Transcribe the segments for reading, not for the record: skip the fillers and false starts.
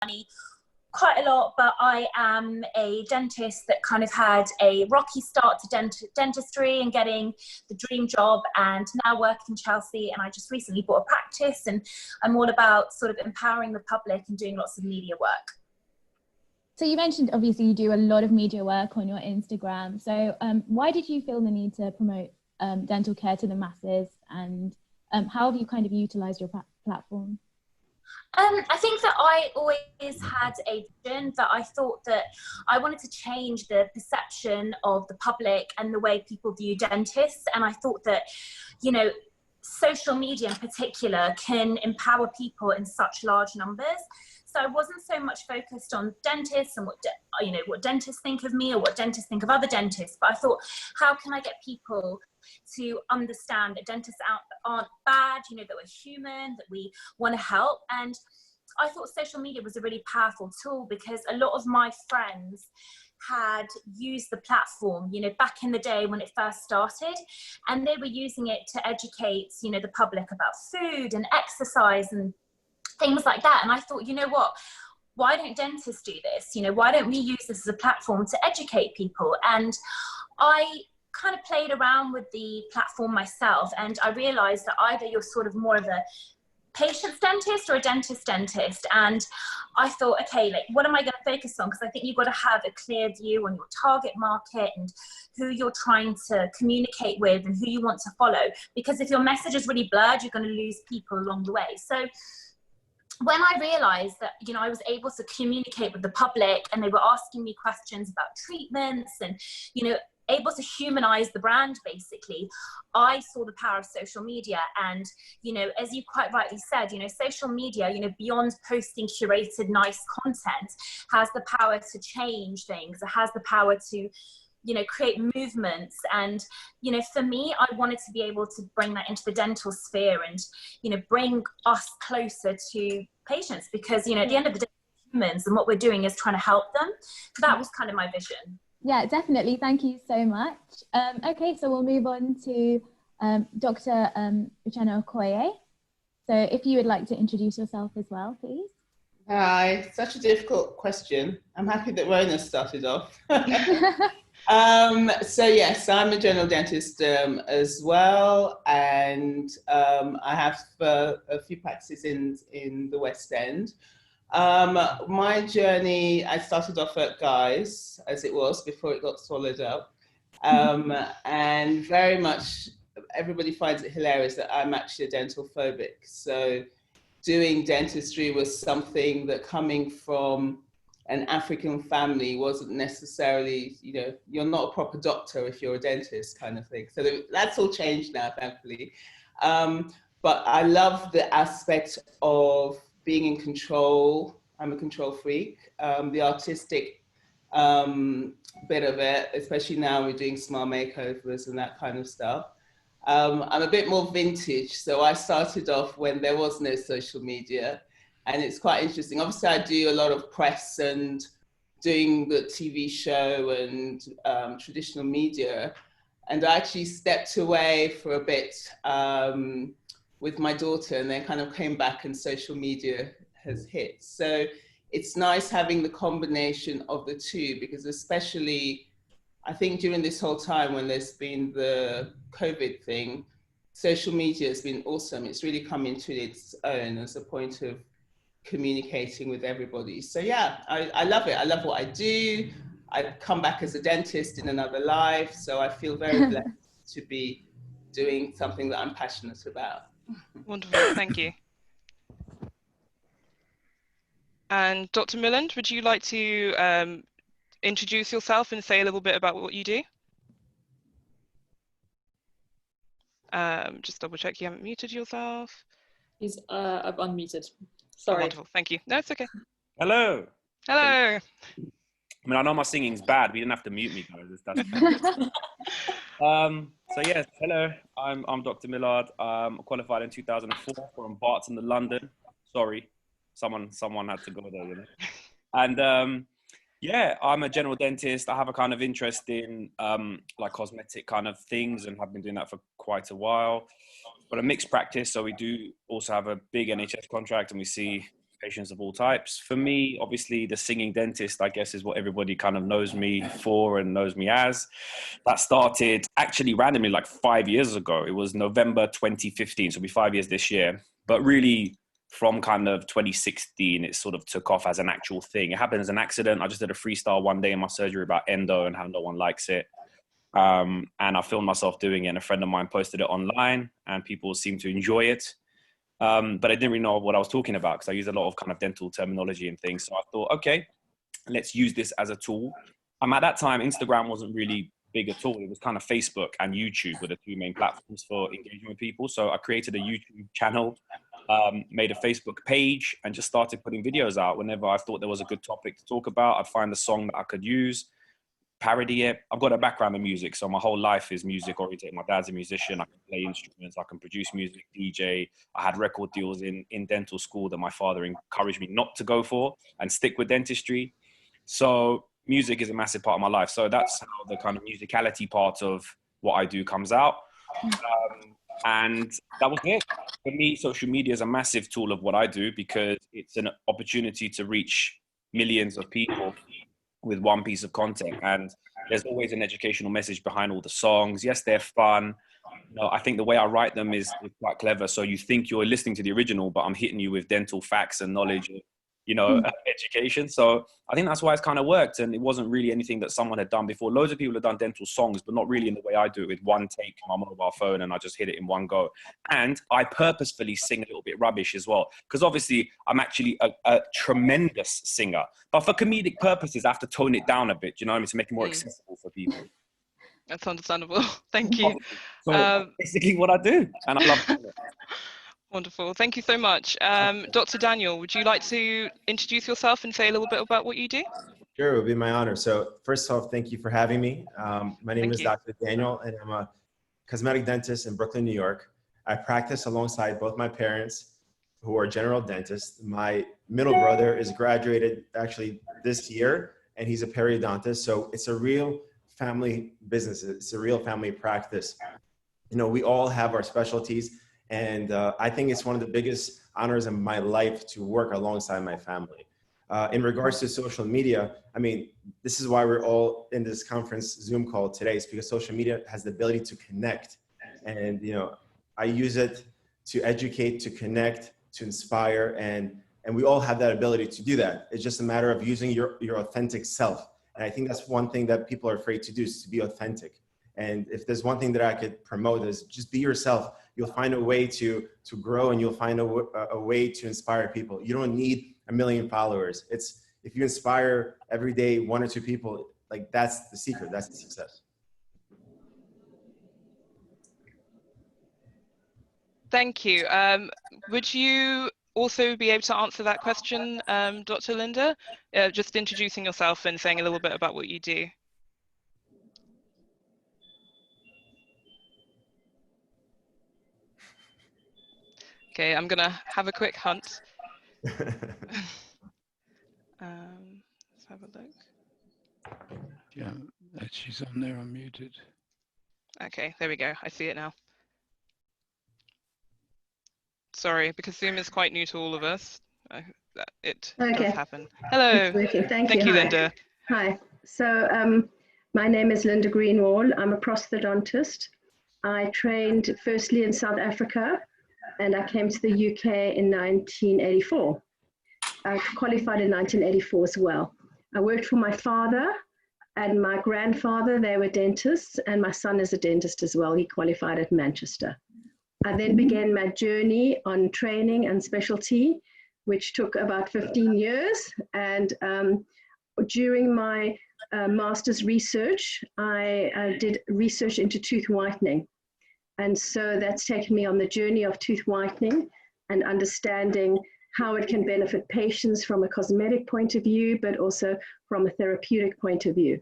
money quite a lot, but I am a dentist that kind of had a rocky start to dentistry and getting the dream job, and now work in Chelsea, and I just recently bought a practice, and I'm all about sort of empowering the public and doing lots of media work. So you mentioned obviously you do a lot of media work on your Instagram. So why did you feel the need to promote dental care to the masses, and how have you kind of utilized your platform? I think that I always had a vision that I thought that I wanted to change the perception of the public and the way people view dentists. And I thought that, you know, social media in particular can empower people in such large numbers. So I wasn't so much focused on dentists and what dentists think of me or what dentists think of other dentists, but I thought, how can I get people to understand that dentists aren't bad, you know, that we're human, that we want to help. And I thought social media was a really powerful tool, because a lot of my friends had used the platform, you know, back in the day when it first started, and they were using it to educate, you know, the public about food and exercise and things like that. And I thought, you know what, why don't dentists do this? You know, why don't we use this as a platform to educate people? And I kind of played around with the platform myself, and I realized that either you're sort of more of a patient's dentist or a dentist dentist. And I thought, okay, like, what am I going to focus on? Because I think you've got to have a clear view on your target market and who you're trying to communicate with and who you want to follow. Because if your message is really blurred, you're going to lose people along the way. So when I realized that, you know, I was able to communicate with the public and they were asking me questions about treatments and, you know, able to humanize the brand, basically, I saw the power of social media. And, you know, as you quite rightly said, you know, social media, you know, beyond posting curated, nice content, has the power to change things. It has the power to, you know, create movements. And, you know, for me, I wanted to be able to bring that into the dental sphere and, you know, bring us closer to patients, because, you know, at the end of the day, humans, and what we're doing is trying to help them. So that was kind of my vision. Yeah, definitely. Thank you so much. Okay, so we'll move on to Dr. Uchenna Okeye. So if you would like to introduce yourself as well, please. Hi, such a difficult question. I'm happy that Rhona started off. So yes, I'm a general dentist as well, and I have a few practices in the West End. My journey, I started off at Guy's, as it was before it got swallowed up, and very much everybody finds it hilarious that I'm actually a dental phobic. So doing dentistry was something that, coming from an African family, wasn't necessarily, you know, you're not a proper doctor if you're a dentist kind of thing. So that's all changed now, thankfully. But I love the aspect of being in control. I'm a control freak. The artistic bit of it, especially now we're doing smile makeovers and that kind of stuff. I'm a bit more vintage, so I started off when there was no social media, and it's quite interesting. Obviously, I do a lot of press and doing the TV show and traditional media, and I actually stepped away for a bit with my daughter, and then kind of came back, and social media has hit. So it's nice having the combination of the two, because especially I think during this whole time when there's been the COVID thing, social media has been awesome. It's really come into its own as a point of communicating with everybody. So yeah, I love it. I love what I do. I've come back as a dentist in another life, so I feel very blessed to be doing something that I'm passionate about. Wonderful, thank you. And Dr. Milad, would you like to introduce yourself and say a little bit about what you do? Just double check you haven't muted yourself. I've unmuted. Sorry. Oh, wonderful, thank you. No, it's okay. Hello. Hello. I mean, I know my singing's bad, but you didn't have to mute me, guys. So yes, hello. I'm Dr. Milad. I'm qualified in 2004 from Barts in London. Sorry, someone had to go there, you know. And yeah, I'm a general dentist. I have a kind of interest in like cosmetic kind of things, and have been doing that for quite a while. But a mixed practice, so we do also have a big NHS contract, and we see patients of all types. For me, obviously, the singing dentist, I guess, is what everybody kind of knows me for and knows me as. That started actually randomly like 5 years ago. It was November 2015, so it'll be 5 years this year. But really, from kind of 2016, it sort of took off as an actual thing. It happened as an accident. I just did a freestyle one day in my surgery about endo and how no one likes it. And I filmed myself doing it, and a friend of mine posted it online, and people seemed to enjoy it. But I didn't really know what I was talking about because I use a lot of kind of dental terminology and things. So I thought, okay, let's use this as a tool. At that time, Instagram wasn't really big at all. It was kind of Facebook and YouTube were the two main platforms for engaging with people. So I created a YouTube channel, made a Facebook page, and just started putting videos out. Whenever I thought there was a good topic to talk about, I'd find a song that I could use, parody it. I've got a background in music, so my whole life is music oriented. My dad's a musician. I can play instruments, I can produce music, DJ. I had record deals in dental school that my father encouraged me not to go for and stick with dentistry. So music is a massive part of my life. So that's how the kind of musicality part of what I do comes out. And that was it. For me, social media is a massive tool of what I do because it's an opportunity to reach millions of people with one piece of content, and there's always an educational message behind all the songs. Yes, they're fun. I think the way I write them is quite clever. So you think you're listening to the original, but I'm hitting you with dental facts and knowledge, education. So I think that's why it's kind of worked. And it wasn't really anything that someone had done before. Loads of people have done dental songs, but not really in the way I do it, with one take on my mobile phone and I just hit it in one go. And I purposefully sing a little bit rubbish as well, because obviously I'm actually a tremendous singer, but for comedic purposes, I have to tone it down a bit, you know what I mean, to make it more accessible for people. That's understandable. Thank you. So basically what I do, and I love it. Wonderful. Thank you so much. Dr. Daniel, would you like to introduce yourself and say a little bit about what you do? Sure, it would be my honor. So first off, thank you for having me. My name is Dr. Daniel, and I'm a cosmetic dentist in Brooklyn, New York. I practice alongside both my parents, who are general dentists. My middle brother is graduated actually this year, and he's a periodontist. So it's a real family business. It's a real family practice. We all have our specialties. And I think it's one of the biggest honors in my life to work alongside my family. In regards to social media, I mean, this is why we're all in this conference Zoom call today, is because social media has the ability to connect. And, I use it to educate, to connect, to inspire, and we all have that ability to do that. It's just a matter of using your authentic self. And I think that's one thing that people are afraid to do, is to be authentic. And if there's one thing that I could promote, is just be yourself. You'll find a way to grow, and you'll find a way to inspire people. You don't need 1 million followers. It's if you inspire every day 1 or 2 people, like that's the secret, that's the success. Thank you. Would you also be able to answer that question, Dr. Linda? Just introducing yourself and saying a little bit about what you do. Okay, I'm gonna have a quick hunt. Let's have a look. Yeah, she's on there unmuted. Okay, there we go. I see it now. Sorry, because Zoom is quite new to all of us. It does happen. Hello. Thank you, Hi. Linda. Hi. So my name is Linda Greenwall. I'm a prosthodontist. I trained firstly in South Africa, and I came to the UK in 1984. I qualified in 1984 as well. I worked for my father and my grandfather. They were dentists, and my son is a dentist as well. He qualified at Manchester. I then began my journey on training and specialty, which took about 15 years. And during my master's research, I did research into tooth whitening. And so that's taken me on the journey of tooth whitening and understanding how it can benefit patients from a cosmetic point of view, but also from a therapeutic point of view.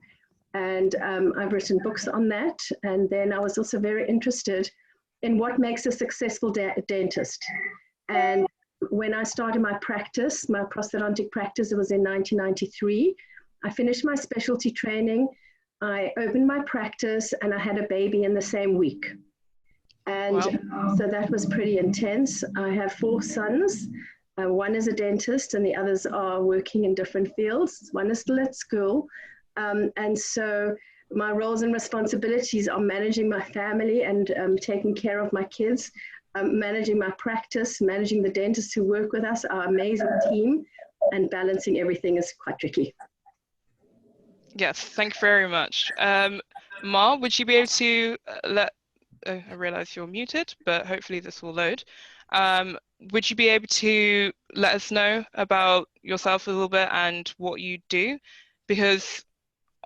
And I've written books on that. And then I was also very interested in what makes a successful dentist. And when I started my practice, my prosthodontic practice, it was in 1993. I finished my specialty training. I opened my practice, and I had a baby in the same week. And so that was pretty intense. I have 4 sons. One is a dentist and the others are working in different fields. One is still at school. And so my roles and responsibilities are managing my family and taking care of my kids, managing my practice, managing the dentists who work with us, our amazing team, and balancing everything is quite tricky. Yes, thank you very much. Ma, would you be able to I realize you're muted, but hopefully this will load. Would you be able to let us know about yourself a little bit and what you do? Because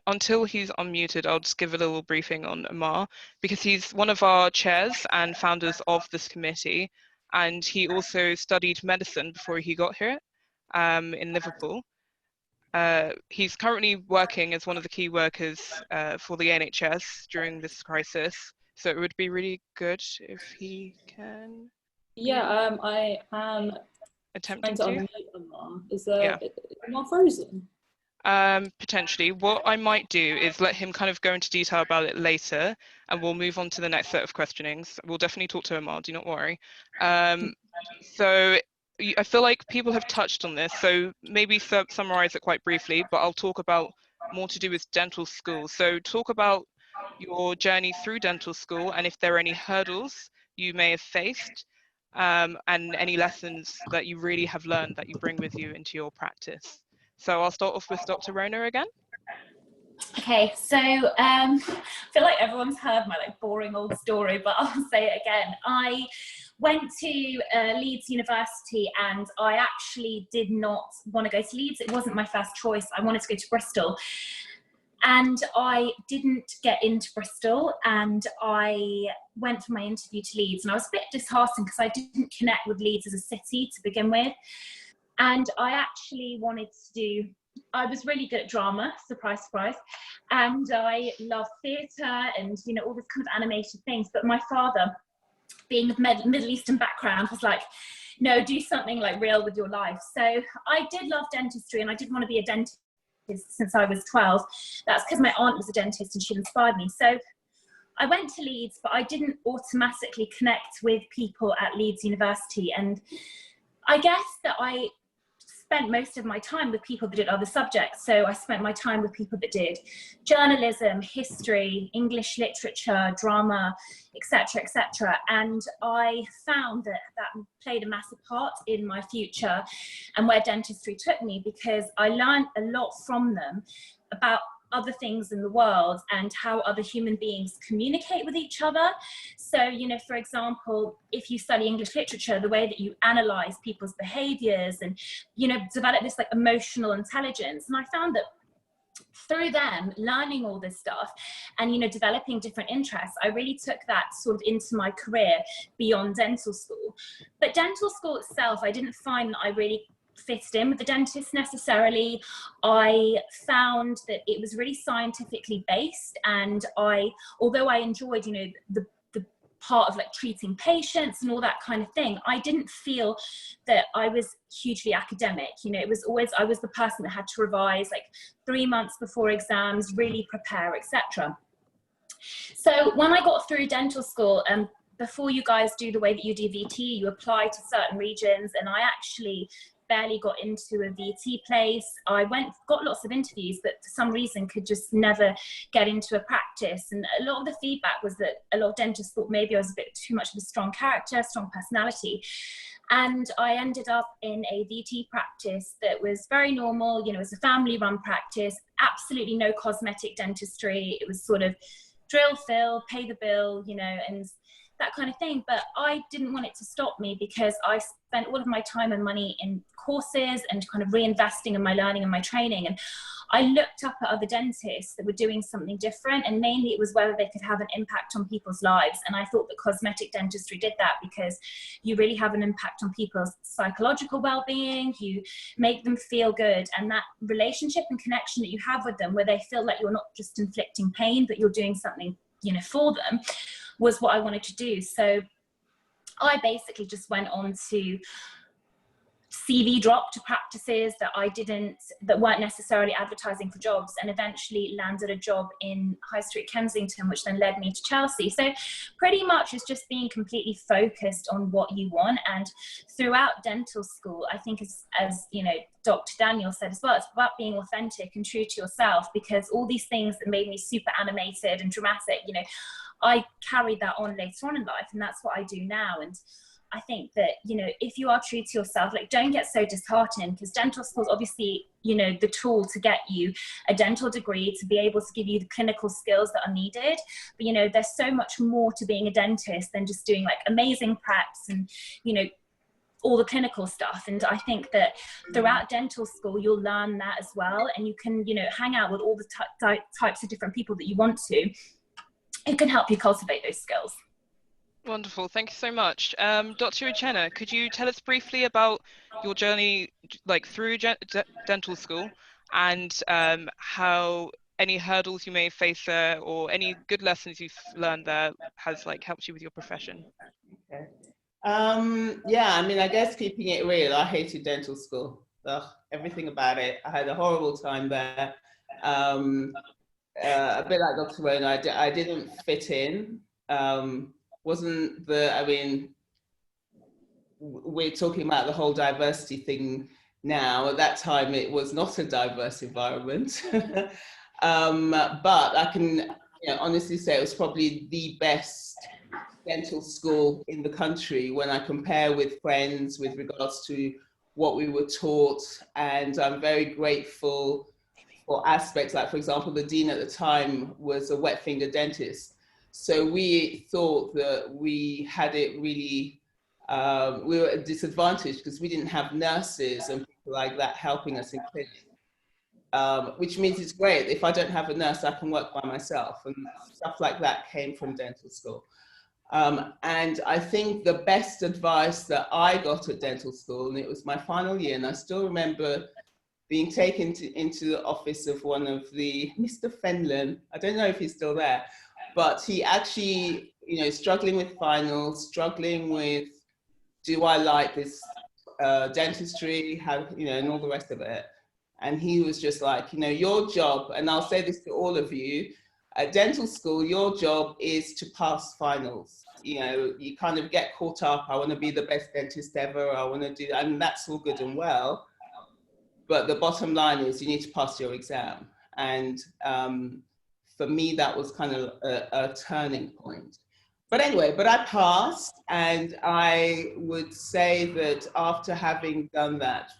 until he's unmuted, I'll just give a little briefing on Amar, because he's one of our chairs and founders of this committee, and he also studied medicine before he got here in Liverpool. He's currently working as one of the key workers for the NHS during this crisis, so it would be really good if he can. Yeah, I am attempting trying to unmute Amar. Is Amar frozen? Potentially. What I might do is let him kind of go into detail about it later, and we'll move on to the next set of questionings. We'll definitely talk to Amar, do not worry. So I feel like people have touched on this, so maybe summarize it quite briefly, but I'll talk about more to do with dental school. So talk about your journey through dental school and if there are any hurdles you may have faced, and any lessons that you really have learned that you bring with you into your practice. So I'll start off with Dr. Rhona again. Okay, so I feel like everyone's heard my boring old story, but I'll say it again. I went to Leeds University and I actually did not want to go to Leeds. It wasn't my first choice. I wanted to go to Bristol. And I didn't get into Bristol, and I went for my interview to Leeds, and I was a bit disheartened because I didn't connect with Leeds as a city to begin with. And I actually wanted to do, I was really good at drama, surprise, surprise. And I loved theatre and, you know, all this kind of animated things. But my father, being of Middle Eastern background, was like, no, do something like real with your life. So I did love dentistry and I didn't want to be a dentist since I was 12. That's because my aunt was a dentist and she inspired me. So I went to Leeds, but I didn't automatically connect with people at Leeds University. And I guess that I spent most of my time with people that did other subjects. So I spent my time with people that did journalism, history, English literature, drama, etc., etc. And I found that that played a massive part in my future and where dentistry took me, because I learned a lot from them about other things in the world and how other human beings communicate with each other. So, you know, for example, if you study English literature, the way that you analyze people's behaviors and, you know, develop this like emotional intelligence. And I found that through them learning all this stuff and, you know, developing different interests, I really took that sort of into my career beyond dental school. But dental school itself, I didn't find that I really fitted in with the dentist necessarily. I found that it was really scientifically based, and although I enjoyed, you know, the part of like treating patients and all that kind of thing, I didn't feel that I was hugely academic. You know, it was always, I was the person that had to revise like 3 months before exams, really prepare, etc. So when I got through dental school, before you guys do the way that you do VT, you apply to certain regions, and I actually barely got into a VT place. I got lots of interviews, but for some reason could just never get into a practice. And a lot of the feedback was that a lot of dentists thought maybe I was a bit too much of a strong character, strong personality. And I ended up in a VT practice that was very normal. You know, it was a family-run practice, absolutely no cosmetic dentistry. It was sort of drill, fill, pay the bill, you know, and that kind of thing. But I didn't want it to stop me, because I spent all of my time and money in courses and kind of reinvesting in my learning and my training. And I looked up at other dentists that were doing something different, and mainly it was whether they could have an impact on people's lives. And I thought that cosmetic dentistry did that, because you really have an impact on people's psychological well-being, you make them feel good, and that relationship and connection that you have with them, where they feel like you're not just inflicting pain, but you're doing something, you know, for them, was what I wanted to do. So I basically just went on to CV drop to practices that weren't necessarily advertising for jobs, and eventually landed a job in High Street Kensington, which then led me to Chelsea. So pretty much it's just being completely focused on what you want. And throughout dental school, I think as you know, Dr. Daniel said as well, it's about being authentic and true to yourself, because all these things that made me super animated and dramatic, you know, I carried that on later on in life, and that's what I do now. And I think that, you know, if you are true to yourself, like, don't get so disheartened, because dental school is obviously, you know, the tool to get you a dental degree, to be able to give you the clinical skills that are needed. But, you know, there's so much more to being a dentist than just doing like amazing preps and, you know, all the clinical stuff. And I think that throughout dental school, you'll learn that as well. And you can, you know, hang out with all the types of different people that you want to. It can help you cultivate those skills. Wonderful, thank you so much. Dr. Uchenna, could you tell us briefly about your journey, like, through dental school, and how any hurdles you may face there, or any good lessons you've learned there has like helped you with your profession? Okay. Yeah, I mean, I guess keeping it real, I hated dental school. Ugh, everything about it. I had a horrible time there. A bit like Dr. Rhona, I didn't fit in. Wasn't the, I mean, we're talking about the whole diversity thing now. At that time, it was not a diverse environment. But I can, you know, honestly say it was probably the best dental school in the country when I compare with friends with regards to what we were taught. And I'm very grateful for aspects like, for example, the dean at the time was a wet finger dentist. So we thought that we had it really, we were at a disadvantage because we didn't have nurses and people like that helping us in clinic, which means it's great. If I don't have a nurse, I can work by myself, and stuff like that came from dental school. And I think the best advice that I got at dental school, and it was my final year, and I still remember being taken into the office of one of the, Mr. Fenlon, I don't know if he's still there, but he actually, you know, struggling with finals, struggling with, do I like this dentistry, how, you know, and all the rest of it. And he was just like, you know, your job, and I'll say this to all of you, at dental school, your job is to pass finals. You know, you kind of get caught up, I want to be the best dentist ever, I want to do, and that's all good and well. But the bottom line is you need to pass your exam. And for me, that was kind of a turning point. But anyway, but I passed, and I would say that after having done that,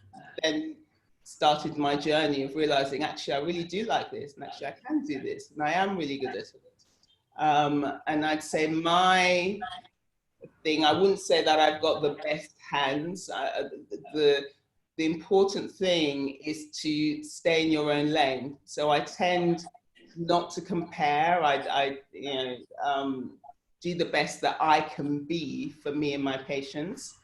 then started my journey of realizing, actually, I really do like this, and actually I can do this, and I am really good at it. And I'd say my thing, I wouldn't say that I've got the best hands. The important thing is to stay in your own lane. So I tend not to compare. I you know, do the best that I can be for me and my patients.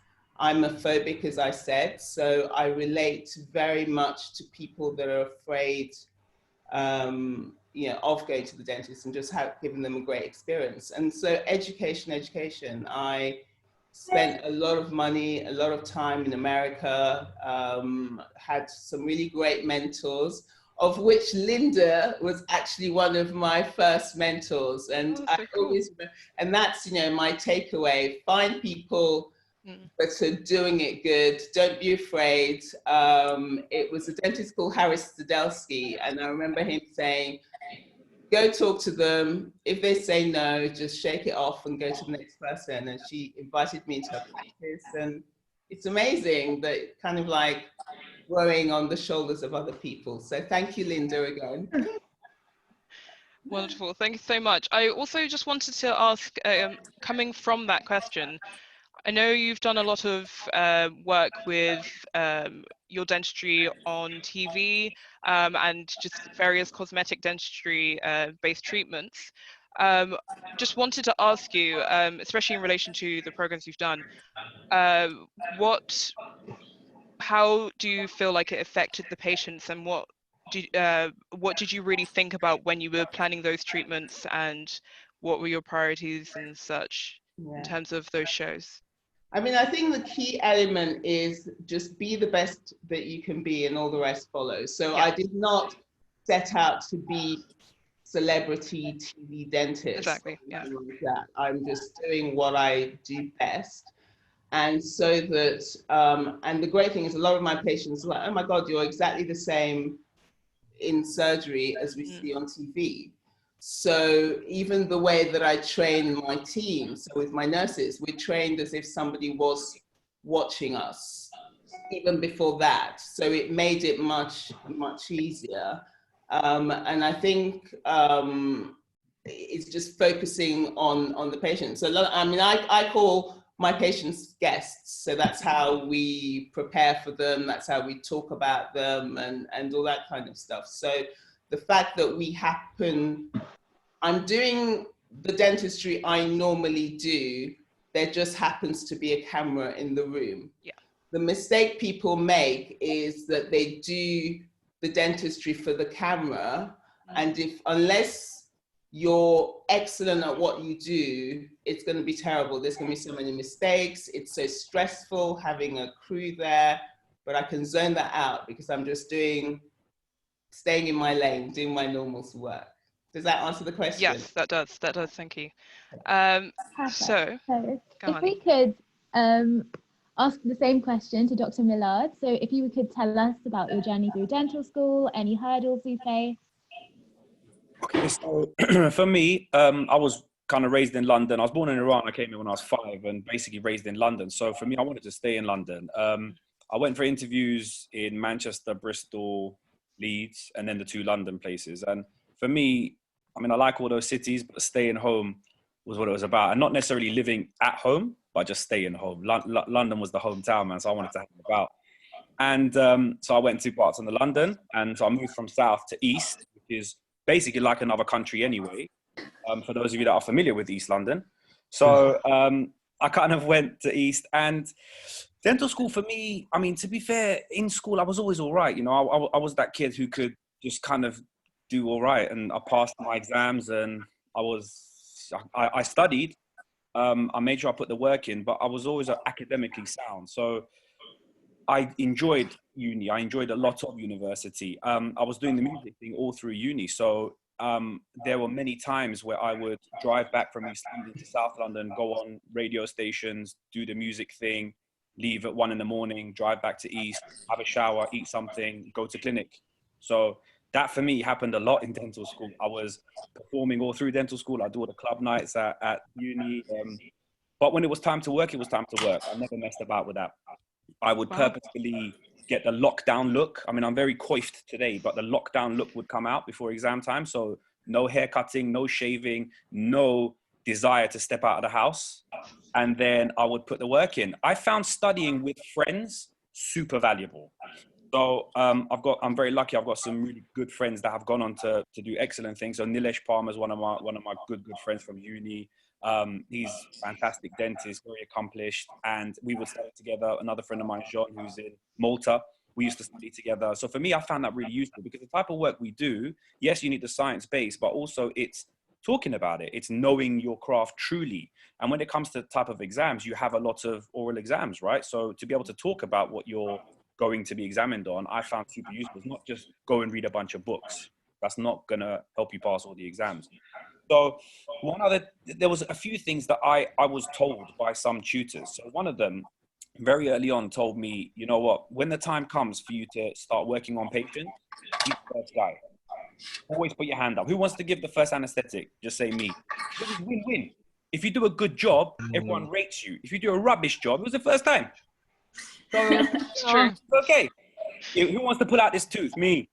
I'm a phobic, as I said, so I relate very much to people that are afraid, you know, of going to the dentist, and just giving them a great experience. And so education. I spent a lot of money, a lot of time in America, had some really great mentors, of which Linda was actually one of my first mentors. And I always, and that's, you know, my takeaway, find people that are doing it good, don't be afraid. It was a dentist called Harris Stadelsky, and I remember him saying, go talk to them. If they say no, just shake it off and go to the next person. And she invited me into her practice, and it's amazing that kind of like growing on the shoulders of other people. So thank you, Linda, again. Wonderful, thank you so much. I also just wanted to ask, coming from that question, I know you've done a lot of work with your dentistry on TV and just various cosmetic dentistry based treatments. Just wanted to ask you, especially in relation to the programs you've done, how do you feel like it affected the patients, and what did you really think about when you were planning those treatments, and what were your priorities and such in terms of those shows? I mean, I think the key element is just be the best that you can be and all the rest follows. So I did not set out to be celebrity TV dentist. Exactly, yeah. Like that. I'm just doing what I do best. And so that, and the great thing is a lot of my patients are like, oh my God, you're exactly the same in surgery as we see on TV. So even the way that I train my team, so with my nurses, we're trained as if somebody was watching us even before that. So it made it much, much easier. And I think it's just focusing on the patient. So I mean, I call my patients guests. So that's how we prepare for them. That's how we talk about them and all that kind of stuff. So the fact that I'm doing the dentistry I normally do, there just happens to be a camera in the room. Yeah. The mistake people make is that they do the dentistry for the camera, and unless you're excellent at what you do, it's going to be terrible. There's going to be so many mistakes. It's so stressful having a crew there, but I can zone that out because I'm just staying in my lane, doing my normal work. Does that answer the question? Yes, that does. Thank you. So if we could ask the same question to Dr. Milad. So if you could tell us about your journey through dental school, any hurdles you faced. Okay, so for me, I was kind of raised in London. I was born in Iran. I came here when I was 5 and basically raised in London. So for me, I wanted to stay in London. I went for interviews in Manchester, Bristol, Leeds, and then the 2 London places. And for me, I mean, I like all those cities, but staying home was what it was about. And not necessarily living at home, but just staying home. London was the hometown, man. So I wanted to hang about. And so I went 2 parts in the London. And so I moved from south to east, which is basically like another country anyway, for those of you that are familiar with East London. So I kind of went to East, and dental school for me, I mean, to be fair, in school, I was always all right. You know, I was that kid who could just kind of do all right, and I passed my exams, and I studied. I made sure I put the work in, but I was always academically sound. So I enjoyed uni. I enjoyed a lot of university. I was doing the music thing all through uni. So there were many times where I would drive back from East London to South London, go on radio stations, do the music thing, leave at 1 a.m, drive back to East, have a shower, eat something, go to clinic. So that for me happened a lot in dental school. I was performing all through dental school. I do all the club nights at uni. But when it was time to work, it was time to work. I never messed about with that. I would purposefully get the lockdown look. I mean, I'm very coiffed today, but the lockdown look would come out before exam time. So no hair cutting, no shaving, no desire to step out of the house. And then I would put the work in. I found studying with friends super valuable. So I'm very lucky. I've got some really good friends that have gone on to do excellent things. So Nilesh Palmer is one of my good friends from uni. He's a fantastic dentist, very accomplished, and we would study together. Another friend of mine, John, who's in Malta, we used to study together. So for me, I found that really useful because the type of work we do, yes, you need the science base, but also it's talking about it. It's knowing your craft truly. And when it comes to the type of exams, you have a lot of oral exams, right? So to be able to talk about what you're going to be examined on, I found super useful. It's not just go and read a bunch of books. That's not going to help you pass all the exams. So there was a few things that I was told by some tutors. So one of them very early on told me, you know what, when the time comes for you to start working on patients, be the first guy. Always put your hand up. Who wants to give the first anesthetic? Just say me. It was win-win. If you do a good job, everyone rates you. If you do a rubbish job, it was the first time. So it's true. Okay. Who wants to pull out this tooth? Me.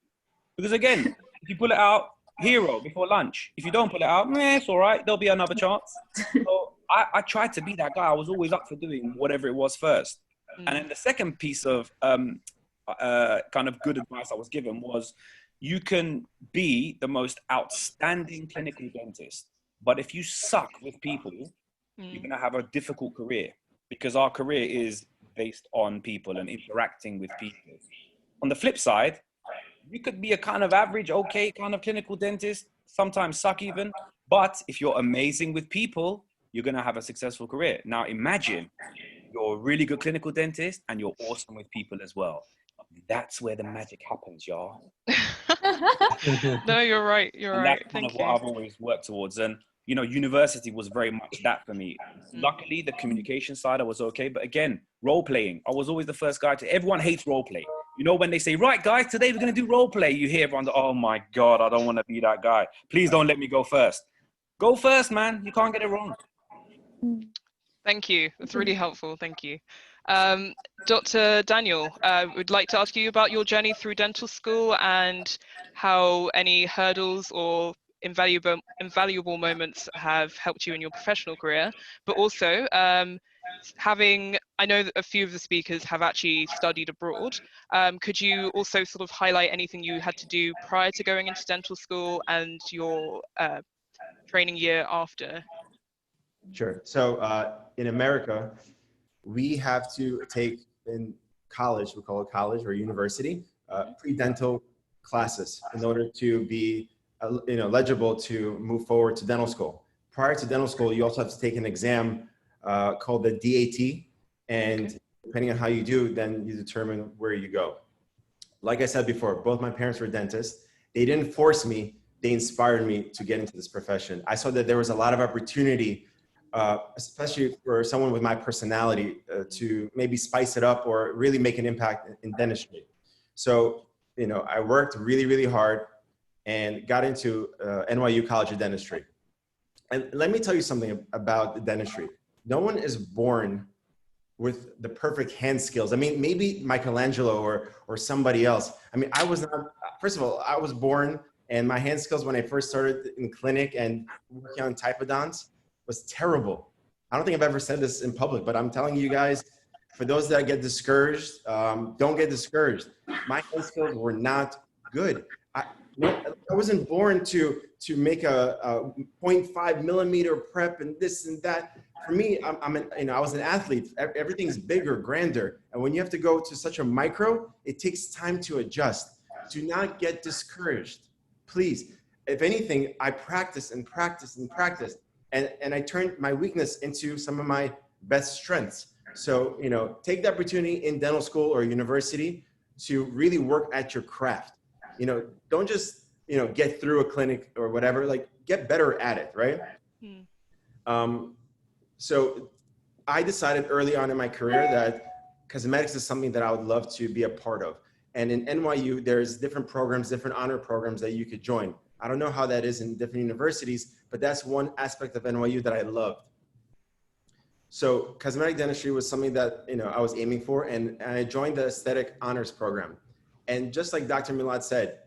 Because again, if you pull it out, hero before lunch. If you don't pull it out, it's all right. There'll be another chance. So I tried to be that guy. I was always up for doing whatever it was first. And then the second piece of kind of good advice I was given was, you can be the most outstanding clinical dentist, but if you suck with people, you're going to have a difficult career, because our career is based on people and interacting with people. On the flip side, you could be a kind of average, okay kind of clinical dentist, sometimes suck even, but if you're amazing with people, you're going to have a successful career. Now imagine you're a really good clinical dentist, and you're awesome with people as well. That's where the magic happens, y'all. No, you're right. You're right. That's kind Thank of what you. I've always worked towards. And, you know, university was very much that for me. Luckily, the communication side, I was okay. But again, role playing. I was always the first guy to, everyone hates role play. You know, when they say, right, guys, today we're going to do role play, you hear everyone, oh my God, I don't want to be that guy. Please don't let me go first. Go first, man. You can't get it wrong. Thank you. That's really helpful. Thank you. Dr. Daniel, would like to ask you about your journey through dental school and how any hurdles or invaluable moments have helped you in your professional career, but also I know that a few of the speakers have actually studied abroad. Could you also sort of highlight anything you had to do prior to going into dental school and your training year after? Sure. So in America, we have to take in college, we call it college or university, pre-dental classes in order to be eligible to move forward to dental school. Prior to dental school, you also have to take an exam called the DAT, and depending on how you do, then you determine where you go. Like I said before, both my parents were dentists. They didn't force me, they inspired me to get into this profession. I saw that there was a lot of opportunity, especially for someone with my personality, to maybe spice it up or really make an impact in dentistry. So, you know, I worked really, really hard and got into NYU College of Dentistry. And let me tell you something about dentistry. No one is born with the perfect hand skills. I mean, maybe Michelangelo or somebody else. I mean, I was not, first of all, I was born and my hand skills when I first started in clinic and working on typodonts was terrible. I don't think I've ever said this in public, but I'm telling you guys, for those that get discouraged, don't get discouraged. My hand skills were not good. I wasn't born to make a 0.5 millimeter prep and this and that. For me, I was an athlete. Everything's bigger, grander. And when you have to go to such a micro, it takes time to adjust. Do not get discouraged, please. If anything, I practice and practice and practice. And I turned my weakness into some of my best strengths. So, you know, take the opportunity in dental school or university to really work at your craft. You know, don't just, you know, get through a clinic or whatever, like get better at it, right? So I decided early on in my career that cosmetics is something that I would love to be a part of. And in NYU, there's different programs, different honor programs that you could join. I don't know how that is in different universities, but that's one aspect of NYU that I loved. So cosmetic dentistry was something that, you know, I was aiming for, and I joined the aesthetic honors program. And just like Dr. Milad said,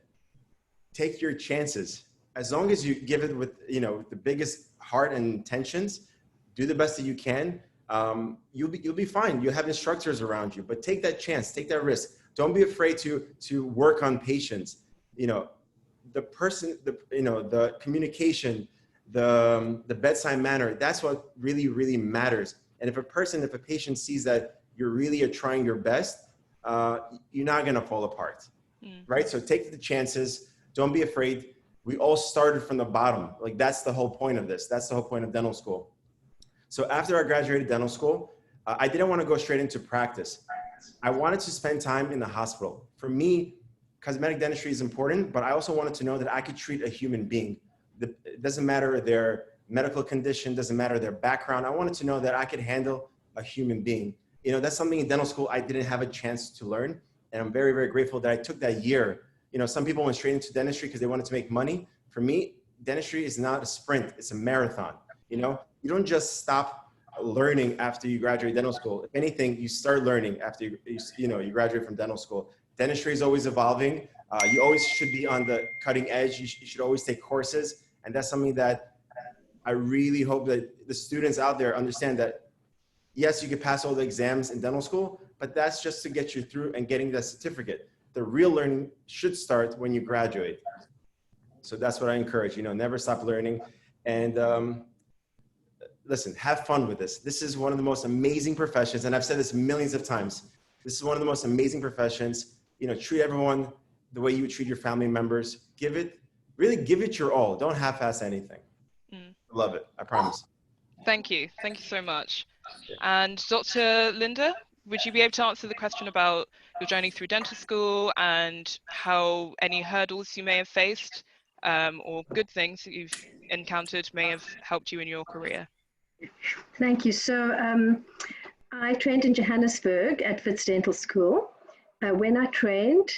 take your chances. As long as you give it with, you know, the biggest heart and intentions, do the best that you can, you'll be fine. You have instructors around you, but take that chance, take that risk. Don't be afraid to work on patients. You know, the communication, the bedside manner, that's what really, really matters. And if a patient sees that you're really trying your best, you're not gonna fall apart, right? So take the chances, don't be afraid. We all started from the bottom. Like that's the whole point of this. That's the whole point of dental school. So after I graduated dental school, I didn't want to go straight into practice. I wanted to spend time in the hospital. For me, cosmetic dentistry is important, but I also wanted to know that I could treat a human being. It doesn't matter their medical condition, doesn't matter their background. I wanted to know that I could handle a human being. You know, that's something in dental school I didn't have a chance to learn. And I'm very, very grateful that I took that year. You know, some people went straight into dentistry because they wanted to make money. For me, dentistry is not a sprint, it's a marathon. You know, you don't just stop learning after you graduate dental school. If anything, you start learning after you graduate from dental school. Dentistry is always evolving. You always should be on the cutting edge. You should always take courses. And that's something that I really hope that the students out there understand that, yes, you can pass all the exams in dental school, but that's just to get you through and getting that certificate. The real learning should start when you graduate. So that's what I encourage, you know, never stop learning. And listen, have fun with this. This is one of the most amazing professions. And I've said this millions of times. This is one of the most amazing professions. You know, treat everyone the way you would treat your family members. Really give it your all. Don't half-ass anything. Love it, I promise. Thank you so much. And Dr. Linda, would you be able to answer the question about your journey through dental school and how any hurdles you may have faced or good things that you've encountered may have helped you in your career? Thank you. So I trained in Johannesburg at Wits Dental School. When I trained,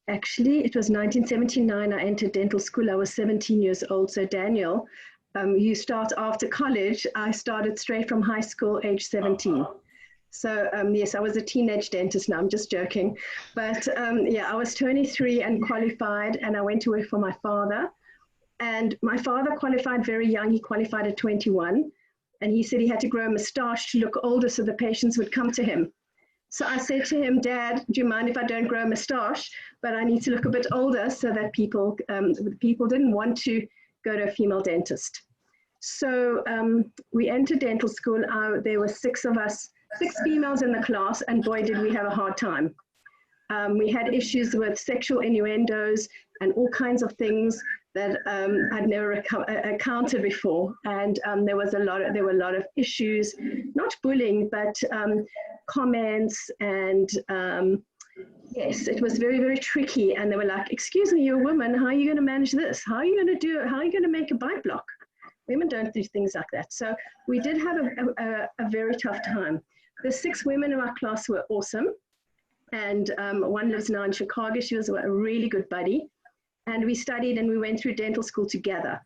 actually it was 1979, I entered dental school. I was 17 years old. So Daniel, you start after college. I started straight from high school, age 17. So yes, I was a teenage dentist. Now I'm just joking. But yeah, I was 23 and qualified, and I went to work for my father. And my father qualified very young. He qualified at 21. And he said he had to grow a moustache to look older so the patients would come to him. So I said to him, Dad, do you mind if I don't grow a moustache? But I need to look a bit older so that people didn't want to go to a female dentist. So we entered dental school. There were 6 of us, 6 females in the class, and boy, did we have a hard time. We had issues with sexual innuendos and all kinds of things that I'd never encountered before. And there were a lot of issues, not bullying, but comments, and yes, it was very, very tricky. And they were like, excuse me, you're a woman, how are you going to manage this? How are you going to do it? How are you going to make a bite block? Women don't do things like that. So we did have a very tough time. The 6 women in our class were awesome. And one lives now in Chicago. She was a really good buddy. And we studied and we went through dental school together.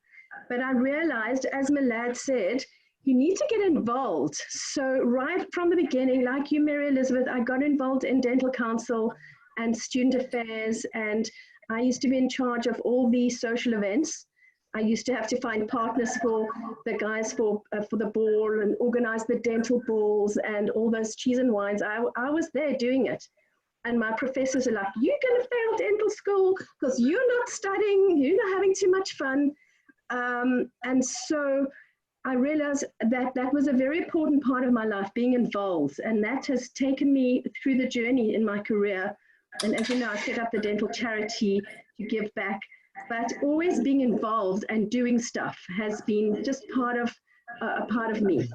But I realized, as Milad said, you need to get involved. So right from the beginning, like you, Mary Elizabeth, I got involved in dental council and student affairs. And I used to be in charge of all these social events. I used to have to find partners for the guys for the ball and organize the dental balls and all those cheese and wines. I was there doing it. And my professors are like, you're going to fail dental school because you're not studying, you're not having too much fun. And so I realized that that was a very important part of my life, being involved. And that has taken me through the journey in my career. And as you know, I set up the dental charity to give back. But always being involved and doing stuff has been just a part of me.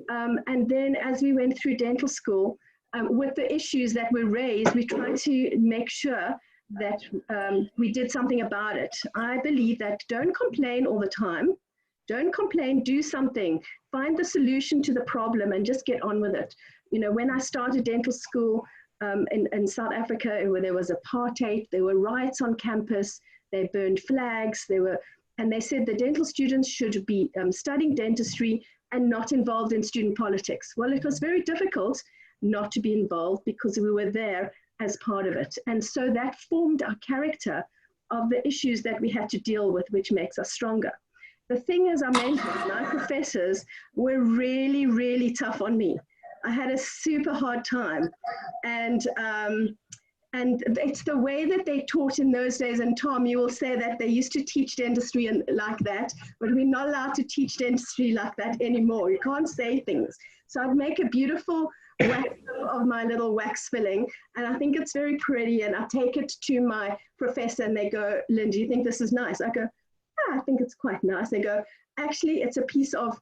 And then as we went through dental school, with the issues that were raised, we tried to make sure that we did something about it. I believe that don't complain all the time. Don't complain, do something. Find the solution to the problem and just get on with it. You know, when I started dental school in South Africa, where there was apartheid, there were riots on campus, they burned flags, and they said the dental students should be studying dentistry and not involved in student politics. Well, it was very difficult not to be involved because we were there as part of it. And so that formed our character of the issues that we had to deal with, which makes us stronger. The thing, as I mentioned, my professors were really, really tough on me. I had a super hard time. And it's the way that they taught in those days. And Tom, you will say that they used to teach dentistry like that, but we're not allowed to teach dentistry like that anymore. You can't say things. So I'd make a beautiful wax of my little wax filling, and I think it's very pretty, and I take it to my professor and they go, Lynn, do you think this is nice? I go, yeah, I think it's quite nice. They go, actually, it's a piece of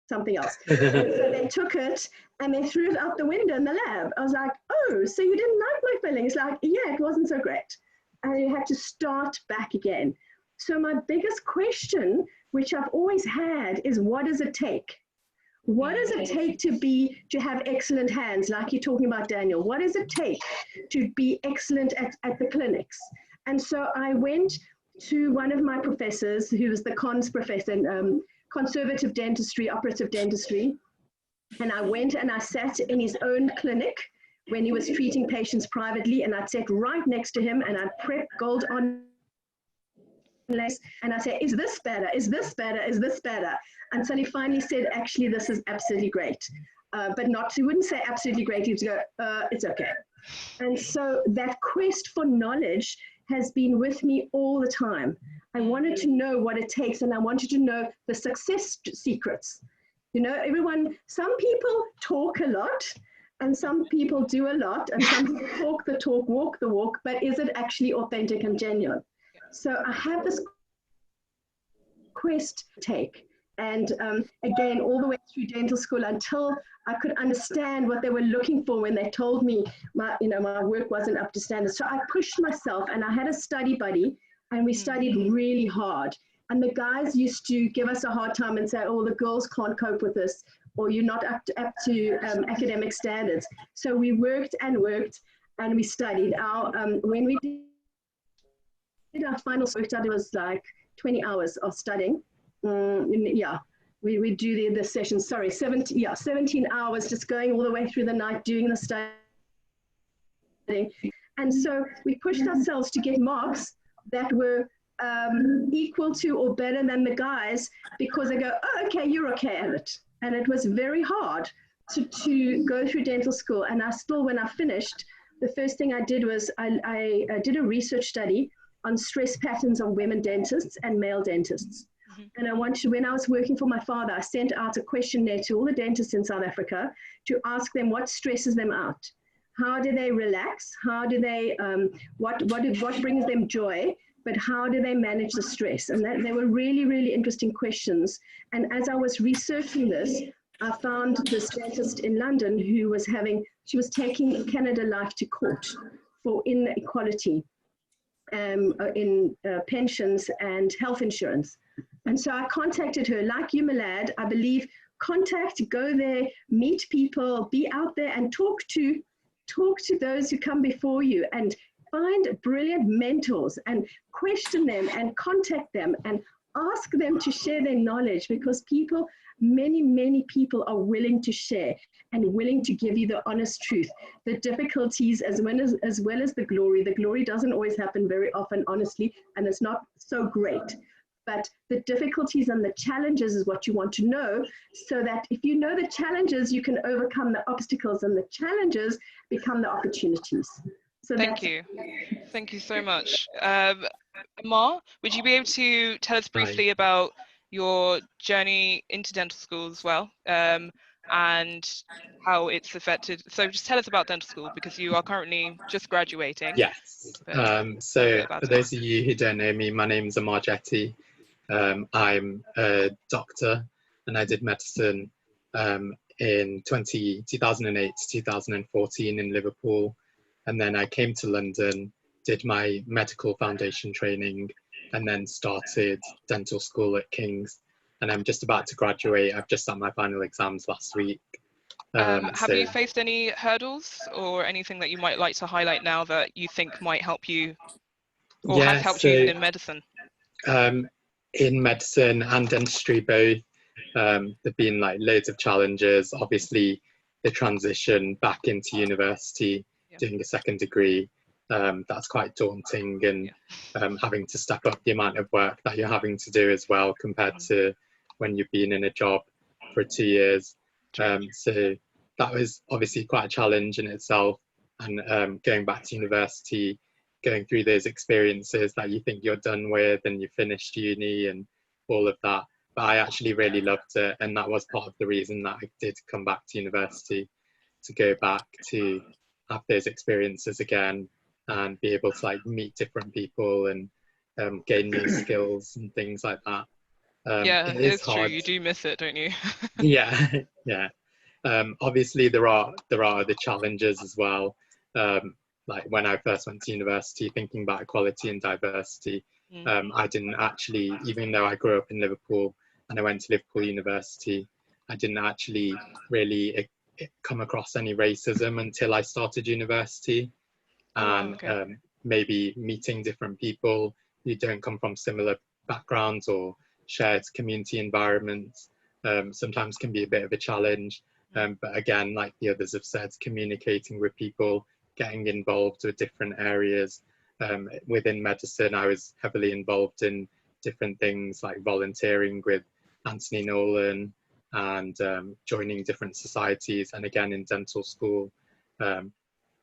something else. So they took it and they threw it out the window in the lab. I was like, oh, so you didn't like my filling? It's like, yeah, it wasn't so great. And you had to start back again. So my biggest question, which I've always had, is what does it take? What does it take to have excellent hands, like you're talking about, Daniel? What does it take to be excellent at the clinics? And so I went to one of my professors, who was the cons professor, conservative dentistry, operative dentistry. And I went and I sat in his own clinic when he was treating patients privately, and I'd sit right next to him and I'd prep gold on and I say, is this better? Is this better? Is this better? Until he finally said, actually, this is absolutely great. But not, he wouldn't say absolutely great, he'd go, it's okay. And so that quest for knowledge has been with me all the time. I wanted to know what it takes, and I wanted to know the success secrets. You know, some people talk a lot, and some people do a lot, and some people talk the talk, walk the walk, but is it actually authentic and genuine? So I have this quest to take, And again, all the way through dental school until I could understand what they were looking for when they told me my work wasn't up to standard. So I pushed myself, and I had a study buddy, and we studied really hard. And the guys used to give us a hard time and say, oh, the girls can't cope with this, or you're not up to academic standards. So we worked and worked, and we studied. When we did our final study, it was like 20 hours of studying. We do the sessions, 17 hours just going all the way through the night doing the studying. And so we pushed ourselves to get marks that were equal to or better than the guys, because they go, oh, okay, you're okay at it. And it was very hard to go through dental school. And I still, when I finished, the first thing I did was I did a research study on stress patterns of women dentists and male dentists. And when I was working for my father, I sent out a questionnaire to all the dentists in South Africa to ask them what stresses them out. How do they relax? How do they, what brings them joy? But how do they manage the stress? And they were really, really interesting questions. And as I was researching this, I found this dentist in London who was she was taking Canada Life to court for inequality in pensions and health insurance. And so I contacted her, like you, Milad, I believe, go there, meet people, be out there and talk to those who come before you, and find brilliant mentors and question them and contact them and ask them to share their knowledge, because many people are willing to share and willing to give you the honest truth, the difficulties as well as the glory. The glory doesn't always happen very often, honestly, and it's not so great. But the difficulties and the challenges is what you want to know, so that if you know the challenges, you can overcome the obstacles, and the challenges become the opportunities. So thank you so much. Amar, would you be able to tell us briefly about your journey into dental school as well, and how it's affected? So just tell us about dental school, because you are currently just graduating. Yes. So for those of you who don't know me, my name is Amar Jehti. I'm a doctor, and I did medicine in 2008 to 2014 in Liverpool. And then I came to London, did my medical foundation training, and then started dental school at King's. And I'm just about to graduate. I've just done my final exams last week. Have you faced any hurdles or anything that you might like to highlight now that you think might help you, or has helped you in medicine? In medicine and dentistry both, there've been like loads of challenges. Obviously, the transition back into university, doing a second degree, that's quite daunting, and having to step up the amount of work that you're having to do as well, compared to when you've been in a job for 2 years. So that was obviously quite a challenge in itself, and going back to university, going through those experiences that you think you're done with and you finished uni and all of that. But I actually really loved it, and that was part of the reason that I did come back to university, to go back to have those experiences again and be able to like meet different people and gain new skills and things like that. It's true. You do miss it, don't you? Yeah. Obviously there are other challenges as well. Like when I first went to university, thinking about equality and diversity, I didn't actually, even though I grew up in Liverpool and I went to Liverpool University, I didn't actually really come across any racism until I started university. And maybe meeting different people who don't come from similar backgrounds or shared community environments sometimes can be a bit of a challenge. But again, like the others have said, communicating with people, getting involved with different areas. Within medicine, I was heavily involved in different things like volunteering with Anthony Nolan and joining different societies. And again, in dental school,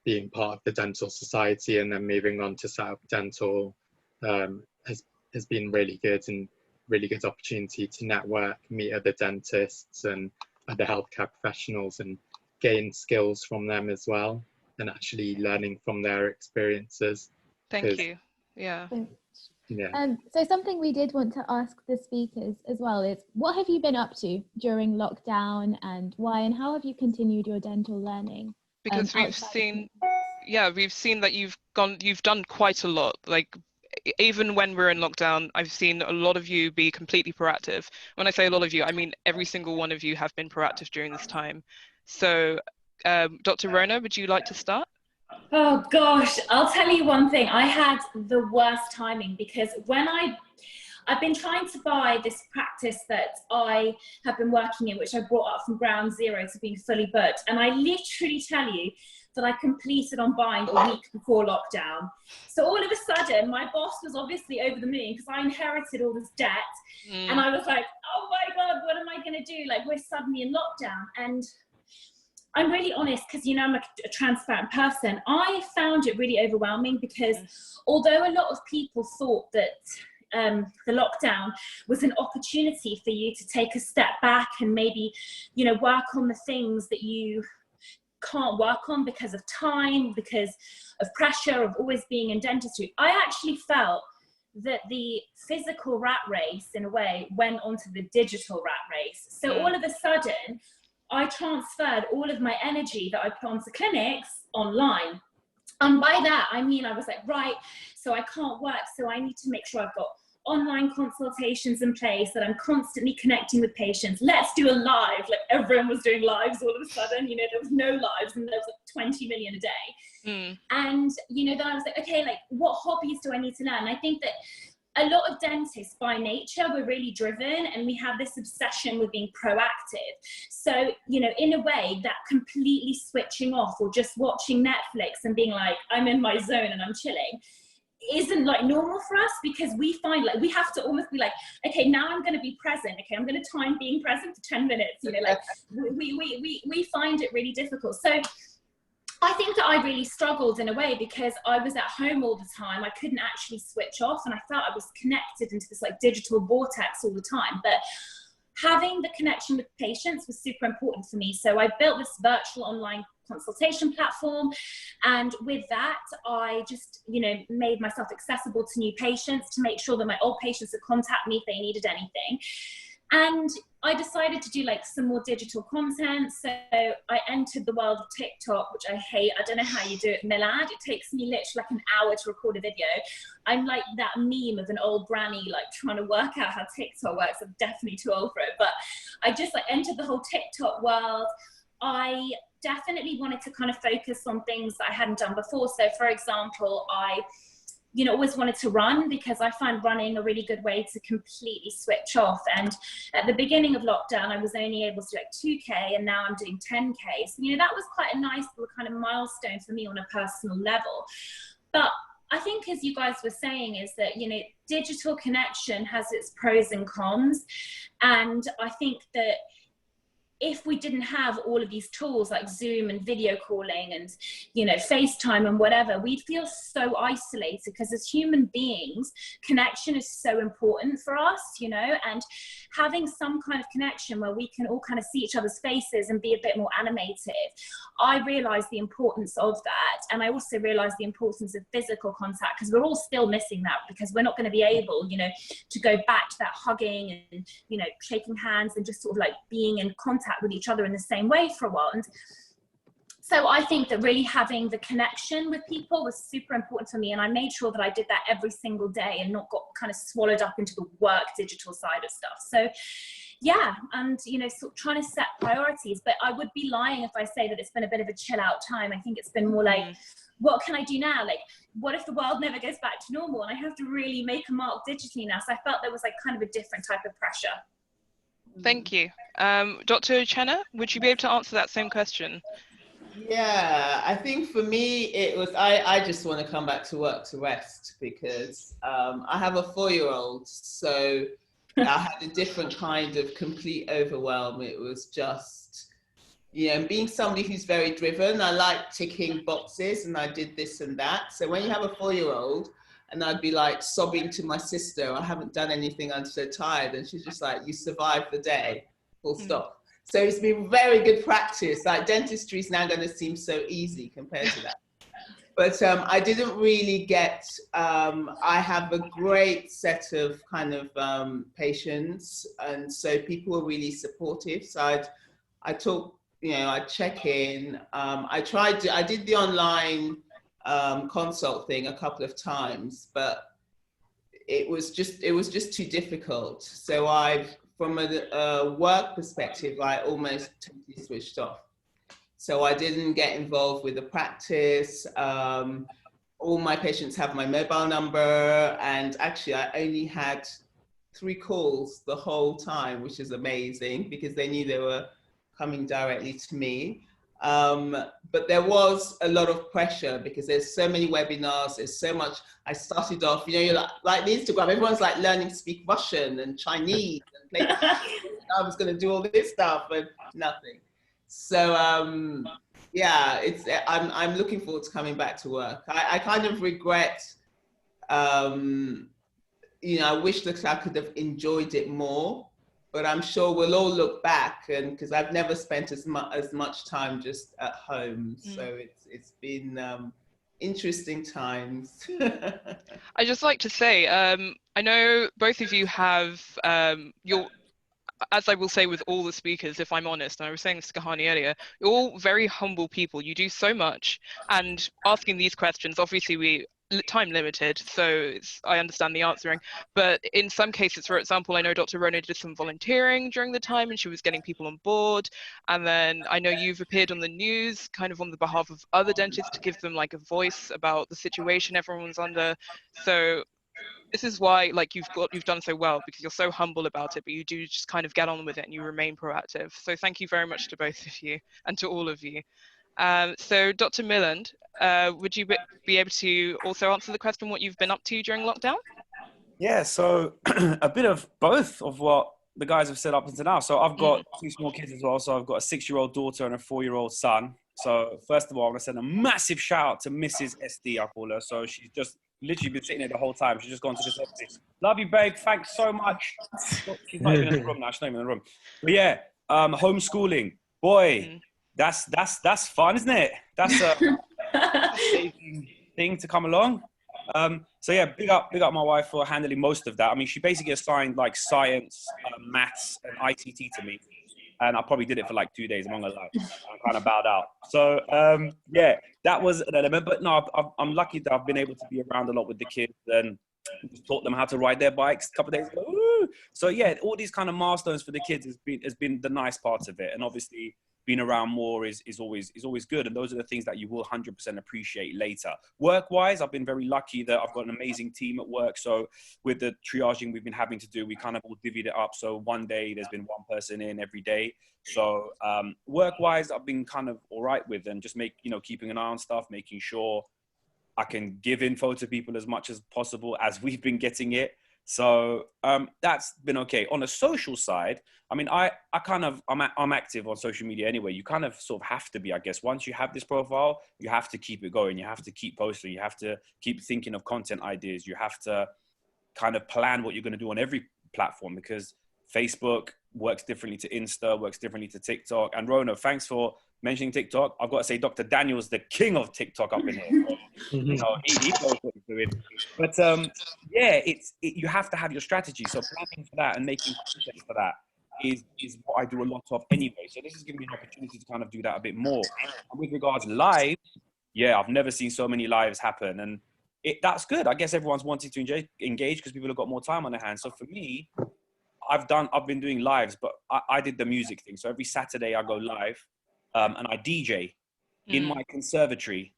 being part of the dental society and then moving on to set up dental has been really good, and really good opportunity to network, meet other dentists and other healthcare professionals and gain skills from them as well, and actually learning from their experiences. Thank you. Yeah. Yeah. So something we did want to ask the speakers as well is, what have you been up to during lockdown, and why, and how have you continued your dental learning? Because we've seen that you've done quite a lot. Like, even when we're in lockdown, I've seen a lot of you be completely proactive. When I say a lot of you, I mean every single one of you have been proactive during this time. So, Dr. Rhona, would you like to start? Oh gosh, I'll tell you one thing. I had the worst timing, because when I've been trying to buy this practice that I have been working in, which I brought up from ground zero to being fully booked. And I literally tell you that I completed on buying a week before lockdown. So all of a sudden, my boss was obviously over the moon because I inherited all this debt. And I was like, oh my God, what am I gonna do? Like, we're suddenly in lockdown. And I'm really honest, because, you know, I'm a transparent person. I found it really overwhelming, because although a lot of people thought that the lockdown was an opportunity for you to take a step back and maybe, you know, work on the things that you can't work on because of time, because of pressure of always being in dentistry, I actually felt that the physical rat race, in a way, went onto the digital rat race. So all of a sudden, I transferred all of my energy that I put onto clinics online. And by that, I mean, I was like, right, so I can't work, so I need to make sure I've got online consultations in place, that I'm constantly connecting with patients. Let's do a live. Like, everyone was doing lives all of a sudden, you know, there was no lives, and there was like 20 million a day. And, you know, then I was like, okay, like, what hobbies do I need to learn? And I think that a lot of dentists by nature, we're really driven, and we have this obsession with being proactive. So, you know, in a way, that completely switching off, or just watching Netflix and being like, I'm in my zone and I'm chilling, isn't like normal for us, because we find like we have to almost be like, okay, now I'm going to be present. Okay, I'm going to time being present for 10 minutes. You know, like we find it really difficult. So I think that I really struggled in a way, because I was at home all the time. I couldn't actually switch off, and I felt I was connected into this like digital vortex all the time. But having the connection with patients was super important for me. So I built this virtual online consultation platform, and with that, I just, you know, made myself accessible to new patients, to make sure that my old patients would contact me if they needed anything. And I decided to do like some more digital content. So I entered the world of TikTok, which I hate. I don't know how you do it, Milad. It takes me literally like an hour to record a video. I'm like that meme of an old granny like trying to work out how TikTok works. I'm definitely too old for it. But I just like entered the whole TikTok world. I definitely wanted to kind of focus on things that I hadn't done before. So for example, I always wanted to run, because I find running a really good way to completely switch off. And at the beginning of lockdown, I was only able to do like 2K, and now I'm doing 10K. So, that was quite a nice little kind of milestone for me on a personal level. But I think, as you guys were saying, is that, digital connection has its pros and cons. And I think that if we didn't have all of these tools like Zoom and video calling and, FaceTime and whatever, we'd feel so isolated, because as human beings, connection is so important for us, and having some kind of connection where we can all kind of see each other's faces and be a bit more animated. I realized the importance of that. And I also realized the importance of physical contact, because we're all still missing that, because we're not going to be able, to go back to that hugging and, shaking hands and just sort of like being in contact with each other in the same way for a while. And so I think that really having the connection with people was super important for me, and I made sure that I did that every single day and not got kind of swallowed up into the work digital side of stuff. So yeah, and sort of trying to set priorities. But I would be lying if I say that it's been a bit of a chill out time. I think it's been more like, what can I do now? Like, what if the world never goes back to normal and I have to really make a mark digitally now? So I felt there was like kind of a different type of pressure. Thank you. Dr. Uchenna, would you be able to answer that same question? Yeah, I think for me, it was, I just want to come back to work to rest, because I have a 4-year-old. So I had a different kind of complete overwhelm. It was just, being somebody who's very driven, I like ticking boxes, and I did this and that. So when you have a 4-year-old, and I'd be like sobbing to my sister, I haven't done anything, I'm so tired. And she's just like, you survived the day, full stop. So it's been very good practice. Like, dentistry is now going to seem so easy compared to that. But I didn't really get, I have a great set of kind of patients, and so people were really supportive. So I talk, you know, I check in. I did the online consult thing a couple of times, but it was just too difficult. So from a work perspective, I almost totally switched off. So I didn't get involved with the practice. All my patients have my mobile number, and actually I only had 3 calls the whole time, which is amazing because they knew they were coming directly to me. But there was a lot of pressure because there's so many webinars, there's so much. I started off, you know, you're like the Instagram, everyone's like learning to speak Russian and Chinese and play. I was going to do all this stuff, but nothing. So yeah, I'm looking forward to coming back to work. I kind of regret, you know, I wish that I could have enjoyed it more, but I'm sure we'll all look back, and because I've never spent as much time just at home. So it's been interesting times. I just like to say, I know both of you have as I will say with all the speakers, if I'm honest, and I was saying this to Gihani earlier, you're all very humble people. You do so much, and asking these questions, obviously time limited, so I understand the answering, but in some cases, for example, I know Dr. Rhona did some volunteering during the time and she was getting people on board, and then I know you've appeared on the news kind of on the behalf of other dentists to give them like a voice about the situation everyone's under. So this is why, like, you've done so well, because you're so humble about it, but you do just kind of get on with it and you remain proactive. So thank you very much to both of you and to all of you. So Dr. Milad, would you be able to also answer the question what you've been up to during lockdown? Yeah, so a bit of both of what the guys have said up until now. So I've got 2 small kids as well. So I've got a 6-year-old daughter and a 4-year-old son. So first of all, I want to send a massive shout out to Mrs. SD, I call her. So she's just literally been sitting there the whole time. She's just gone to this office. Love you, babe. Thanks so much. She's not even in the room now. She's not even in the room. But yeah, homeschooling. Boy, that's fun, isn't it? That's a amazing thing to come along. So yeah, big up my wife for handling most of that. I mean, she basically assigned like science, maths, and ICT to me, and I probably did it for like 2 days. I'm not gonna lie, I kind of bowed out. So yeah, that was an element. But no, I'm lucky that I've been able to be around a lot with the kids and just taught them how to ride their bikes a couple of days ago. Woo! So yeah, all these kind of milestones for the kids has been the nice part of it, and obviously being around more is always good, and those are the things that you will 100% appreciate later. Work-wise, I've been very lucky that I've got an amazing team at work. So with the triaging we've been having to do, we kind of all divvied it up. So one day there's been one person in every day. So work-wise, I've been kind of all right with, and just keeping an eye on stuff, making sure I can give info to people as much as possible as we've been getting it. So that's been okay. On a social side, I mean, I'm active on social media anyway. You kind of sort of have to be, I guess. Once you have this profile, you have to keep it going. You have to keep posting. You have to keep thinking of content ideas. You have to kind of plan what you're going to do on every platform, because Facebook works differently to Insta, works differently to TikTok. And Rhona, thanks for mentioning TikTok. I've got to say, Dr. Daniel's the king of TikTok up in here. So, he knows what he's doing. But yeah, you have to have your strategy. So planning for that and making content for that is what I do a lot of anyway. So this is giving me an opportunity to kind of do that a bit more. And with regards to lives, yeah, I've never seen so many lives happen. And that's good. I guess everyone's wanting to engage because people have got more time on their hands. So for me, I've been doing lives, but I did the music thing. So every Saturday I go live and I DJ in my conservatory,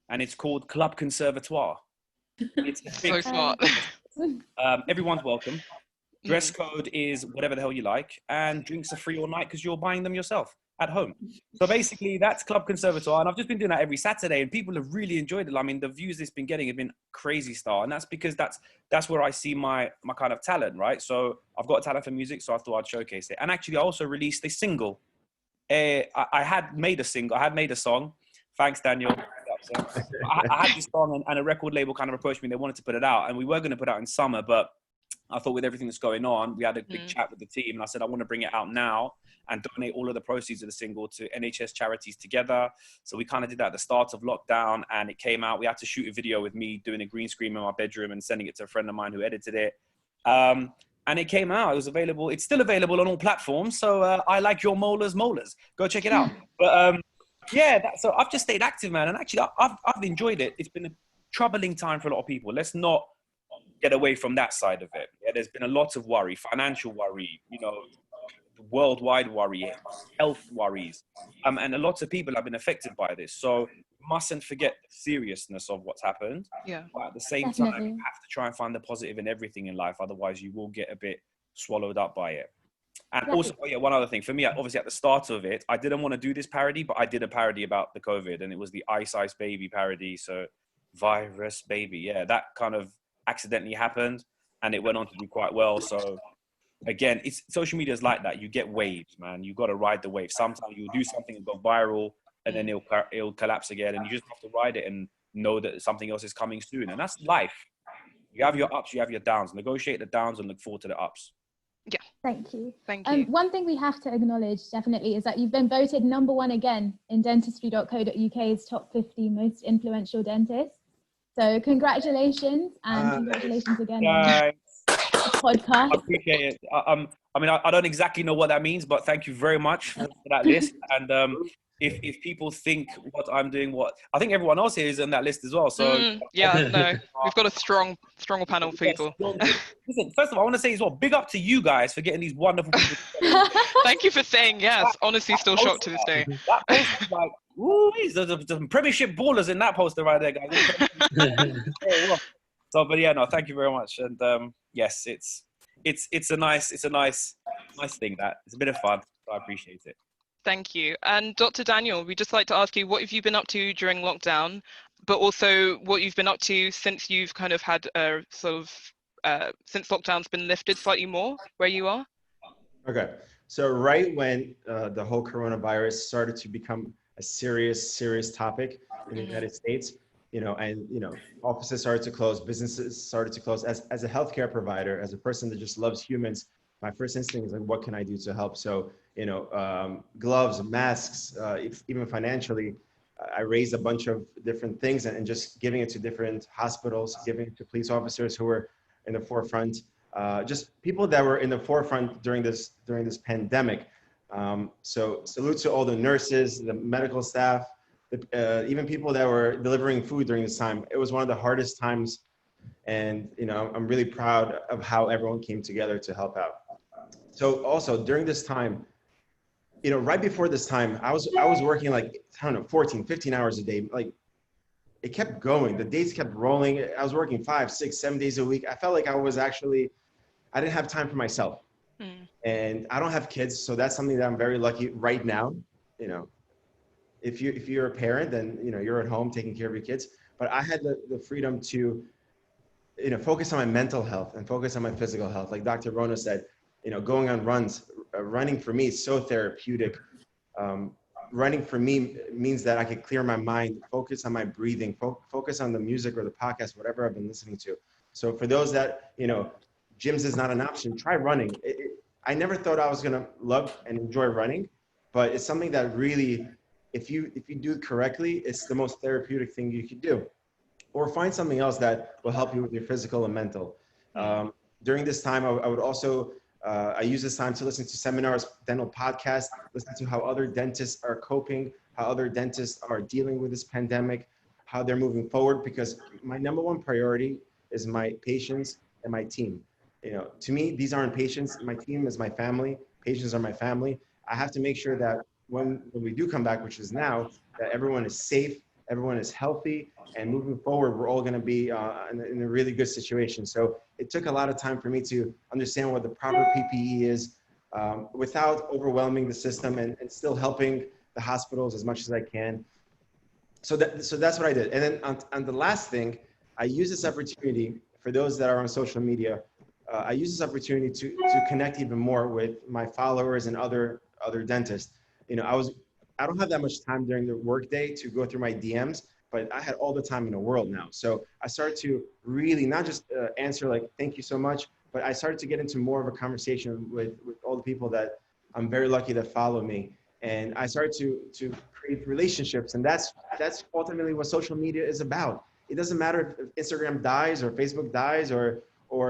and it's called Club Conservatoire. It's so smart. Everyone's welcome. Dress code is whatever the hell you like, and drinks are free all night because you're buying them yourself at home. So basically that's Club Conservatoire, and I've just been doing that every Saturday, and people have really enjoyed it. I mean, the views it's been getting have been crazy star, and that's because that's where I see my kind of talent, right? So I've got a talent for music, so I thought I'd showcase it. And actually I also released a single. I had made a song. Thanks, Daniel. I had this song, and a record label kind of approached me. They wanted to put it out, and we were going to put it out in summer, but I thought with everything that's going on, we had a big chat with the team, and I said, I want to bring it out now and donate all of the proceeds of the single to NHS charities together. So we kind of did that at the start of lockdown, and it came out. We had to shoot a video with me doing a green screen in my bedroom and sending it to a friend of mine who edited it. And it came out. It was available. It's still available on all platforms. So I like your molars. Go check it out. But yeah, so I've just stayed active, man. And actually, I've enjoyed it. It's been a troubling time for a lot of people. Let's not get away from that side of it. Yeah, there's been a lot of worry, financial worry, you know, worldwide worry, health worries, and a lot of people have been affected by this. So we mustn't forget the seriousness of what's happened. Yeah. But at the same time, you have to try and find the positive in everything in life. Otherwise, you will get a bit swallowed up by it. And also, oh yeah, one other thing for me, obviously at the start of it, I didn't want to do this parody, but I did a parody about the COVID, and it was the Ice Ice Baby parody. So virus baby, yeah, that kind of accidentally happened, and it went on to do quite well. So again, it's social media is like that. You get waves, man. You got to ride the wave. Sometimes you'll do something and go viral, and then it'll collapse again, and you just have to ride it and know that something else is coming soon. And that's life. You have your ups, you have your downs. Negotiate the downs and look forward to the ups. Yeah. Thank you. Thank you. One thing we have to acknowledge definitely is that you've been voted #1 again in dentistry.co.uk's top 50 most influential dentists. So congratulations, and congratulations again on the podcast. I appreciate it. I mean, I don't exactly know what that means, but thank you very much for that list. And if people think what I'm doing, I think everyone else here is on that list as well. So yeah, no, we've got a stronger panel of people. Listen, first of all, I want to say as well, big up to you guys for getting these wonderful people. Thank you for saying yes. Honestly, still shocked to this day. That poster is like, ooh, there's some Premiership ballers in that poster right there, guys. So, but yeah, no, thank you very much. And yes, it's a nice thing. That it's a bit of fun. So I appreciate it. Thank you. And Dr. Daniel, we'd just like to ask you, what have you been up to during lockdown, but also what you've been up to since you've kind of had a sort of, since lockdown's been lifted slightly more where you are? Okay. So right when the whole coronavirus started to become a serious topic in the United States, offices started to close, businesses started to close. As a healthcare provider, as a person that just loves humans, my first instinct is like, what can I do to help? So, gloves, masks, even financially, I raised a bunch of different things and just giving it to different hospitals, giving it to police officers who were in the forefront, just people that were in the forefront during this pandemic. So salute to all the nurses, the medical staff, even people that were delivering food during this time. It was one of the hardest times, and I'm really proud of how everyone came together to help out. So also during this time, right before this time, I was working like, 14, 15 hours a day. Like, it kept going. The days kept rolling. I was working 5, 6, 7 days a week. I felt like I didn't have time for myself. And I don't have kids, so that's something that I'm very lucky right now. If you're a parent, then you're at home taking care of your kids. But I had the freedom to focus on my mental health and focus on my physical health. Like Dr. Rhona said, going on runs, running for me is so therapeutic. Running for me means that I could clear my mind, focus on my breathing, focus on the music or the podcast, whatever I've been listening to. So for those that, gyms is not an option, try running. I never thought I was gonna love and enjoy running, but it's something that really, if you do it correctly, it's the most therapeutic thing you could do. Or find something else that will help you with your physical and mental. During this time, I would also, I use this time to listen to seminars, dental podcasts, listen to how other dentists are coping, how other dentists are dealing with this pandemic, how they're moving forward, because my #1 priority is my patients and my team. To me, these aren't patients. My team is my family. Patients are my family. I have to make sure that when we do come back, which is now, that everyone is safe, everyone is healthy, and moving forward, we're all going to be in a really good situation. So it took a lot of time for me to understand what the proper PPE is without overwhelming the system and still helping the hospitals as much as I can. So that's what I did. And then on the last thing, I use this opportunity for those that are on social media. I use this opportunity to connect even more with my followers and other dentists. I don't have that much time during the workday to go through my DMs, but I had all the time in the world now. So I started to really not just answer like, thank you so much, but I started to get into more of a conversation with all the people that I'm very lucky that follow me. And I started to create relationships. And that's ultimately what social media is about. It doesn't matter if Instagram dies or Facebook dies or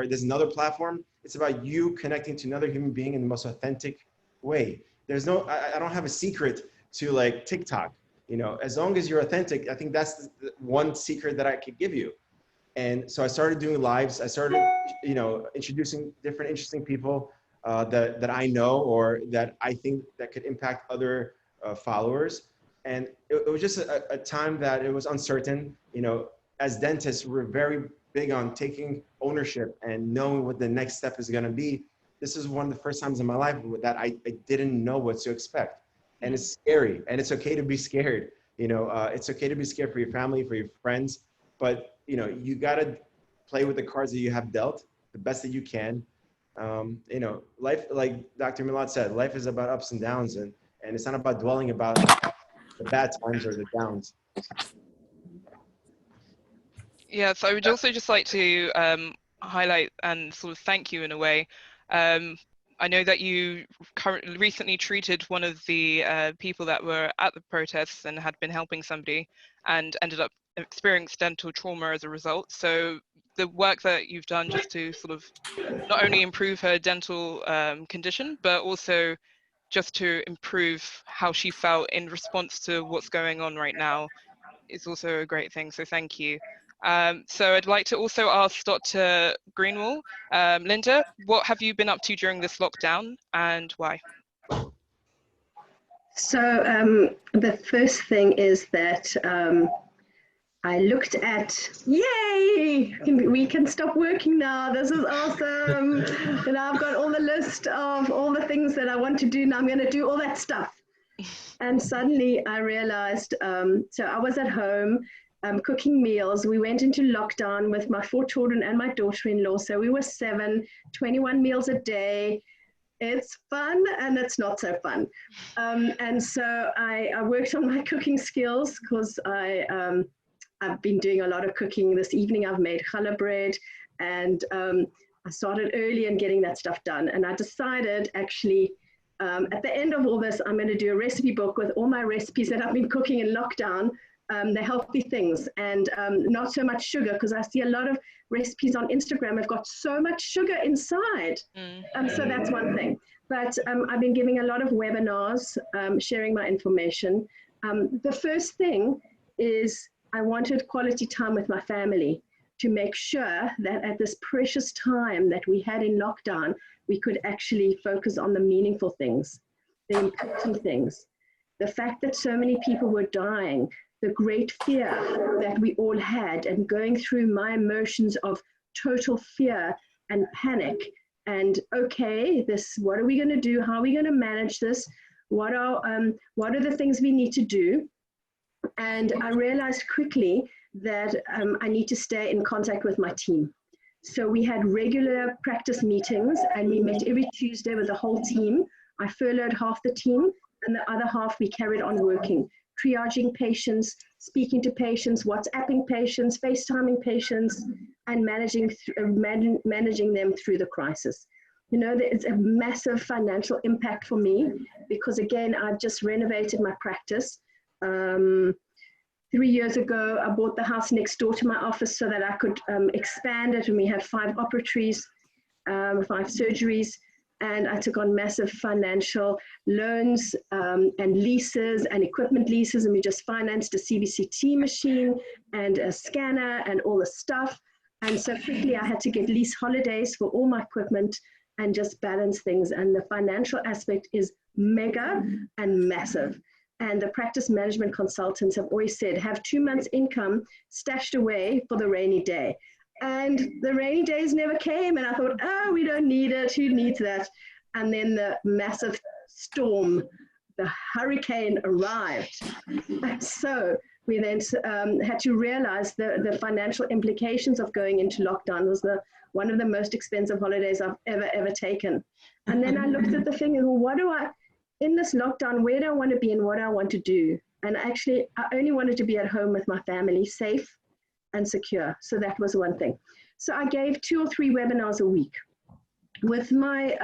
there's another platform. It's about you connecting to another human being in the most authentic way. There's no, I don't have a secret to like TikTok. You know, as long as you're authentic, I think that's the one secret that I could give you. And so I started doing lives. I started, you know, introducing different interesting people that I know or that I think that could impact other followers. And it was just a time that it was uncertain. You know, as dentists, we're very big on taking ownership and knowing what the next step is going to be. This is one of the first times in my life that I didn't know what to expect. And it's scary, and it's okay to be scared. You know, it's okay to be scared for your family, for your friends, but you know, you gotta play with the cards that you have dealt the best that you can. You know, life, like Dr. Milad said, life is about ups and downs, and it's not about dwelling about the bad times or the downs. Yeah, so I would also just like to highlight and sort of thank you in a way. I know that you recently treated one of the people that were at the protests and had been helping somebody and ended up experiencing dental trauma as a result. So the work that you've done just to sort of not only improve her dental condition, but also just to improve how she felt in response to what's going on right now is also a great thing. So thank you. So I'd like to also ask Dr. Greenwall, Linda, what have you been up to during this lockdown and why? So the first thing is that I looked at, yay, we can stop working now. This is awesome. And I've got all the list of all the things that I want to do. Now I'm going to do all that stuff. And suddenly I realized, so I was at home cooking meals. We went into lockdown with my 4 children and my daughter-in-law. So we were 7, 21 meals a day. It's fun and it's not so fun. And so I worked on my cooking skills because I've been doing a lot of cooking. This evening I've made challah bread, and I started early in getting that stuff done. And I decided actually at the end of all this, I'm going to do a recipe book with all my recipes that I've been cooking in lockdown. The healthy things and not so much sugar, because I see a lot of recipes on Instagram have got so much sugar inside. So that's one thing. But I've been giving a lot of webinars, sharing my information. The first thing is I wanted quality time with my family to make sure that at this precious time that we had in lockdown, we could actually focus on the meaningful things, the important things. The fact that so many people were dying, the great fear that we all had, and going through my emotions of total fear and panic and okay, what are we going to do? How are we going to manage this? What are the things we need to do? And I realized quickly that I need to stay in contact with my team. So we had regular practice meetings and we met every Tuesday with the whole team. I furloughed half the team and the other half we carried on working. Triaging patients, speaking to patients, WhatsApping patients, FaceTiming patients, and managing them through the crisis. You know, it's a massive financial impact for me because, again, I've just renovated my practice. 3 years ago, I bought the house next door to my office so that I could expand it, and we have 5 operatories, 5 surgeries. And I took on massive financial loans and leases and equipment leases, and we just financed a CBCT machine and a scanner and all the stuff. And so quickly I had to get lease holidays for all my equipment and just balance things. And the financial aspect is mega and massive. And the practice management consultants have always said, have 2 months income stashed away for the rainy day. And the rainy days never came, and I thought, oh, we don't need it, who needs that? And then the massive storm, the hurricane arrived. And so we then had to realize the financial implications of going into lockdown was one of the most expensive holidays I've ever taken. And then I looked at the thing and, well, in this lockdown, where do I want to be and what do I want to do? And actually, I only wanted to be at home with my family, safe and secure. So that was one thing. So I gave 2 or 3 webinars a week. With my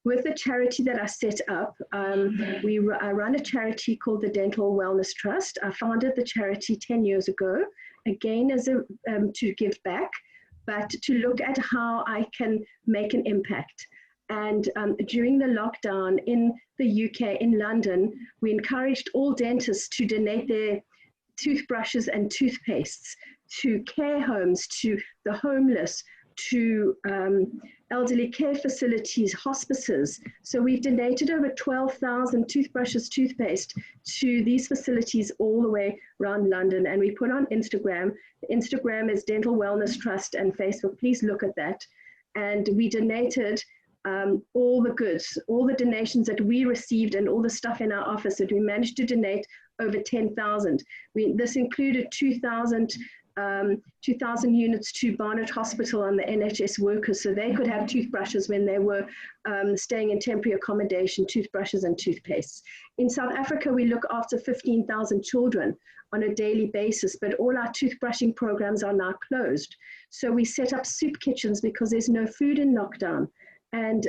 with the charity that I set up, I run a charity called the Dental Wellness Trust. I founded the charity 10 years ago, again as a to give back, but to look at how I can make an impact. And during the lockdown in the UK, in London, we encouraged all dentists to donate their toothbrushes and toothpastes to care homes, to the homeless, to elderly care facilities, hospices. So we've donated over 12,000 toothbrushes, toothpaste to these facilities all the way around London. And we put on Instagram. Instagram is Dental Wellness Trust, and Facebook. Please look at that. And we donated all the goods, all the donations that we received and all the stuff in our office, that we managed to donate over 10,000. This included 2,000 units to Barnet Hospital and the NHS workers, so they could have toothbrushes when they were staying in temporary accommodation, toothbrushes and toothpastes. In South Africa, we look after 15,000 children on a daily basis, but all our toothbrushing programs are now closed. So we set up soup kitchens because there's no food in lockdown. And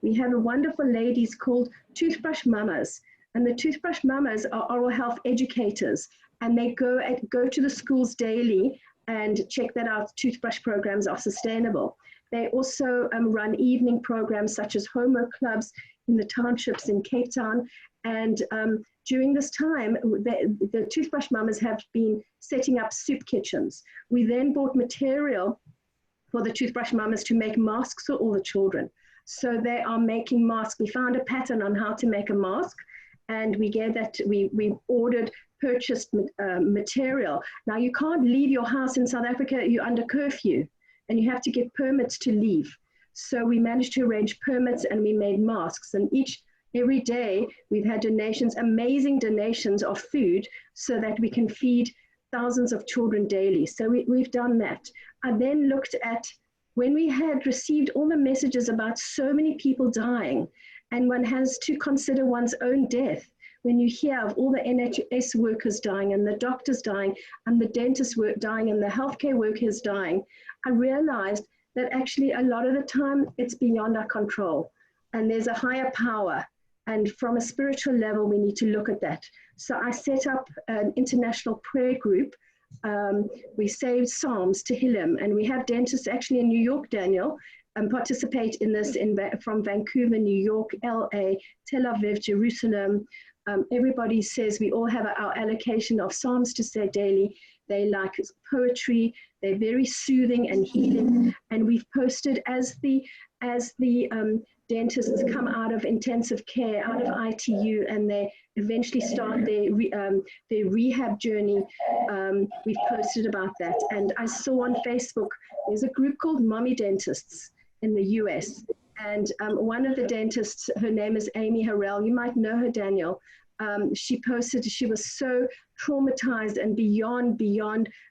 we have a wonderful ladies called Toothbrush Mamas. And the Toothbrush Mamas are oral health educators. And they go to the schools daily and check that our toothbrush programs are sustainable. They also run evening programs such as homework clubs in the townships in Cape Town. And during this time, the Toothbrush Mamas have been setting up soup kitchens. We then bought material for the Toothbrush Mamas to make masks for all the children. So they are making masks. We found a pattern on how to make a mask, and we gave that, we purchased material. Now you can't leave your house in South Africa, you're under curfew, and you have to get permits to leave. So we managed to arrange permits, and we made masks, and every day we've had donations, amazing donations of food, so that we can feed thousands of children daily. So we've done that. I then looked at when we had received all the messages about so many people dying, and one has to consider one's own death. When you hear of all the NHS workers dying, and the doctors dying, and the dentists dying, and the healthcare workers dying, I realized that actually a lot of the time it's beyond our control, and there's a higher power. And from a spiritual level, we need to look at that. So I set up an international prayer group. We say Psalms, Tehillim, and we have dentists actually in New York, Daniel, participate in this from Vancouver, New York, LA, Tel Aviv, Jerusalem. Everybody says we all have our allocation of Psalms to say daily. They like poetry, they're very soothing and healing. And we've posted as the dentists come out of intensive care, out of ITU, and they eventually start their rehab journey. We've posted about that. And I saw on Facebook, there's a group called Mommy Dentists in the US. And one of the dentists, her name is Amy Harrell. You might know her, Daniel. She posted she was so traumatized and beyond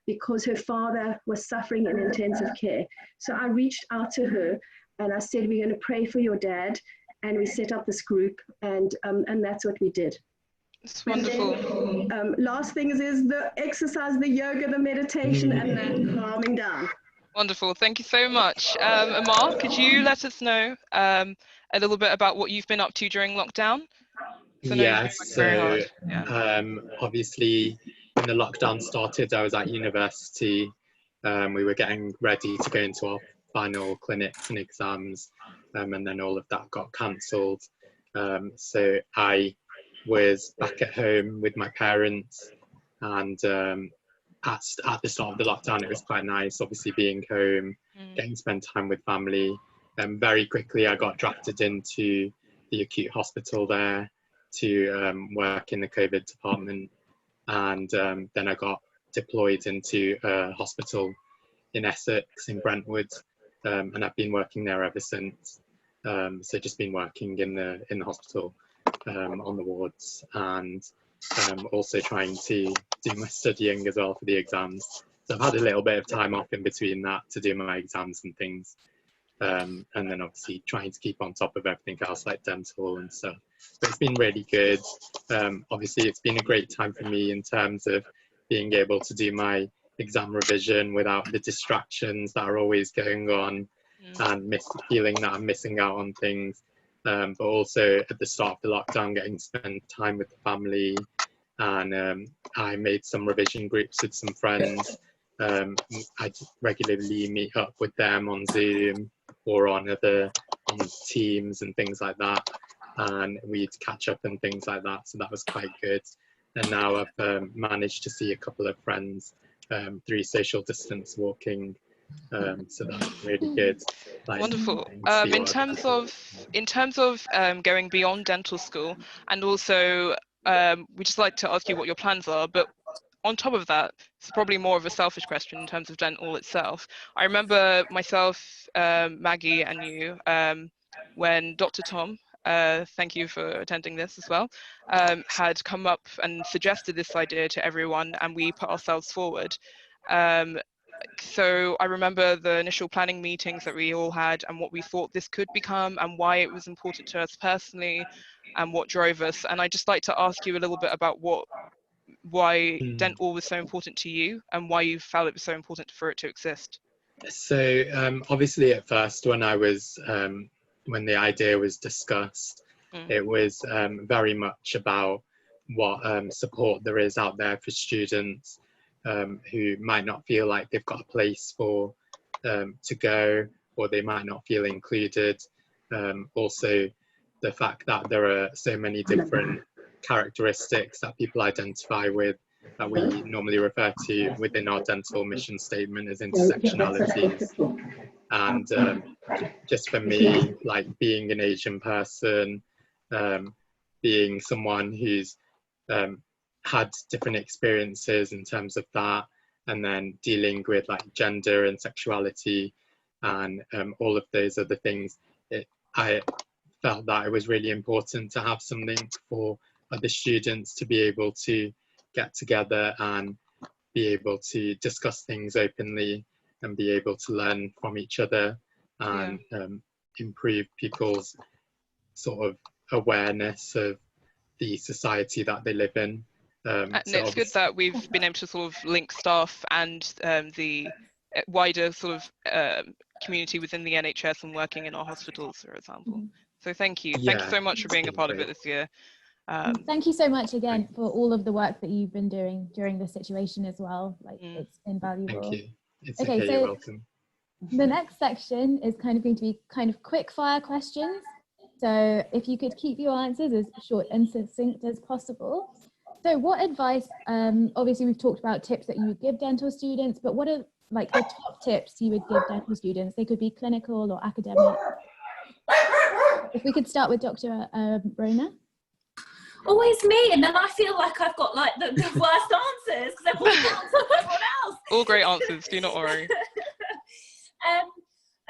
because her father was suffering in intensive care. So I reached out to her and I said, we're going to pray for your dad. And we set up this group, and that's what we did. It's wonderful. Then, last thing is the exercise, the yoga, the meditation, and the calming down. Wonderful. Thank you so much. Amar, could you let us know a little bit about what you've been up to during lockdown? Yes, so obviously when the lockdown started, I was at university. We were getting ready to go into our final clinics and exams, and then all of that got cancelled. So I was back at home with my parents, and at the start of the lockdown, it was quite nice, obviously being home, getting to spend time with family. Very quickly, I got drafted into the acute hospital there to work in the COVID department, and then I got deployed into a hospital in Essex, in Brentwood, and I've been working there ever since. So just been working in the hospital on the wards, and also trying to do my studying as well for the exams. So I've had a little bit of time off in between that to do my exams and things. and then obviously trying to keep on top of everything else like dental and stuff. But it's been really good. Obviously, it's been a great time for me in terms of being able to do my exam revision without the distractions that are always going on, and feeling that I'm missing out on things. But also at the start of the lockdown, getting to spend time with the family, and I made some revision groups with some friends. I regularly meet up with them on Zoom or on Teams and things like that, and we'd catch up and things like that, so that was quite good. And now I've managed to see a couple of friends through social distance walking, so that's really good. Like, wonderful. In terms of going beyond dental school, and also we just like to ask you what your plans are, but on top of that, it's probably more of a selfish question in terms of Dent-ALL itself. I remember myself, Maggie, and you, when Dr. Tom, thank you for attending this as well, had come up and suggested this idea to everyone, and we put ourselves forward. So I remember the initial planning meetings that we all had, and what we thought this could become, and why it was important to us personally, and what drove us. And I'd just like to ask you a little bit about why Dent-ALL was so important to you, and why you felt it was so important for it to exist. So obviously at first, when when the idea was discussed, it was very much about what support there is out there for students who might not feel like they've got a place to go, or they might not feel included. Also, the fact that there are so many different characteristics that people identify with that we normally refer to within our dental mission statement as intersectionalities. And just for me, like being an Asian person, being someone who's had different experiences in terms of that, and then dealing with like gender and sexuality and all of those other things, I felt that it was really important to have something for other students to be able to get together and be able to discuss things openly and be able to learn from each other and improve people's sort of awareness of the society that they live in. And so it's good that we've been able to sort of link staff and the wider sort of community within the NHS and working in our hospitals, for example. So thank you. Thank you so much for being a part of it this year. Thank you so much again for all of the work that you've been doing during this situation as well. Like it's invaluable. Thank you. It's okay, so you're welcome. The next section is kind of going to be kind of quick fire questions. So if you could keep your answers as short and succinct as possible. So what advice, obviously we've talked about tips that you would give dental students, but what are like the top tips you would give dental students? They could be clinical or academic. If we could start with Dr. Rhona. Always me, and then I feel like I've got like the worst answers because everyone else. All great answers, do not worry.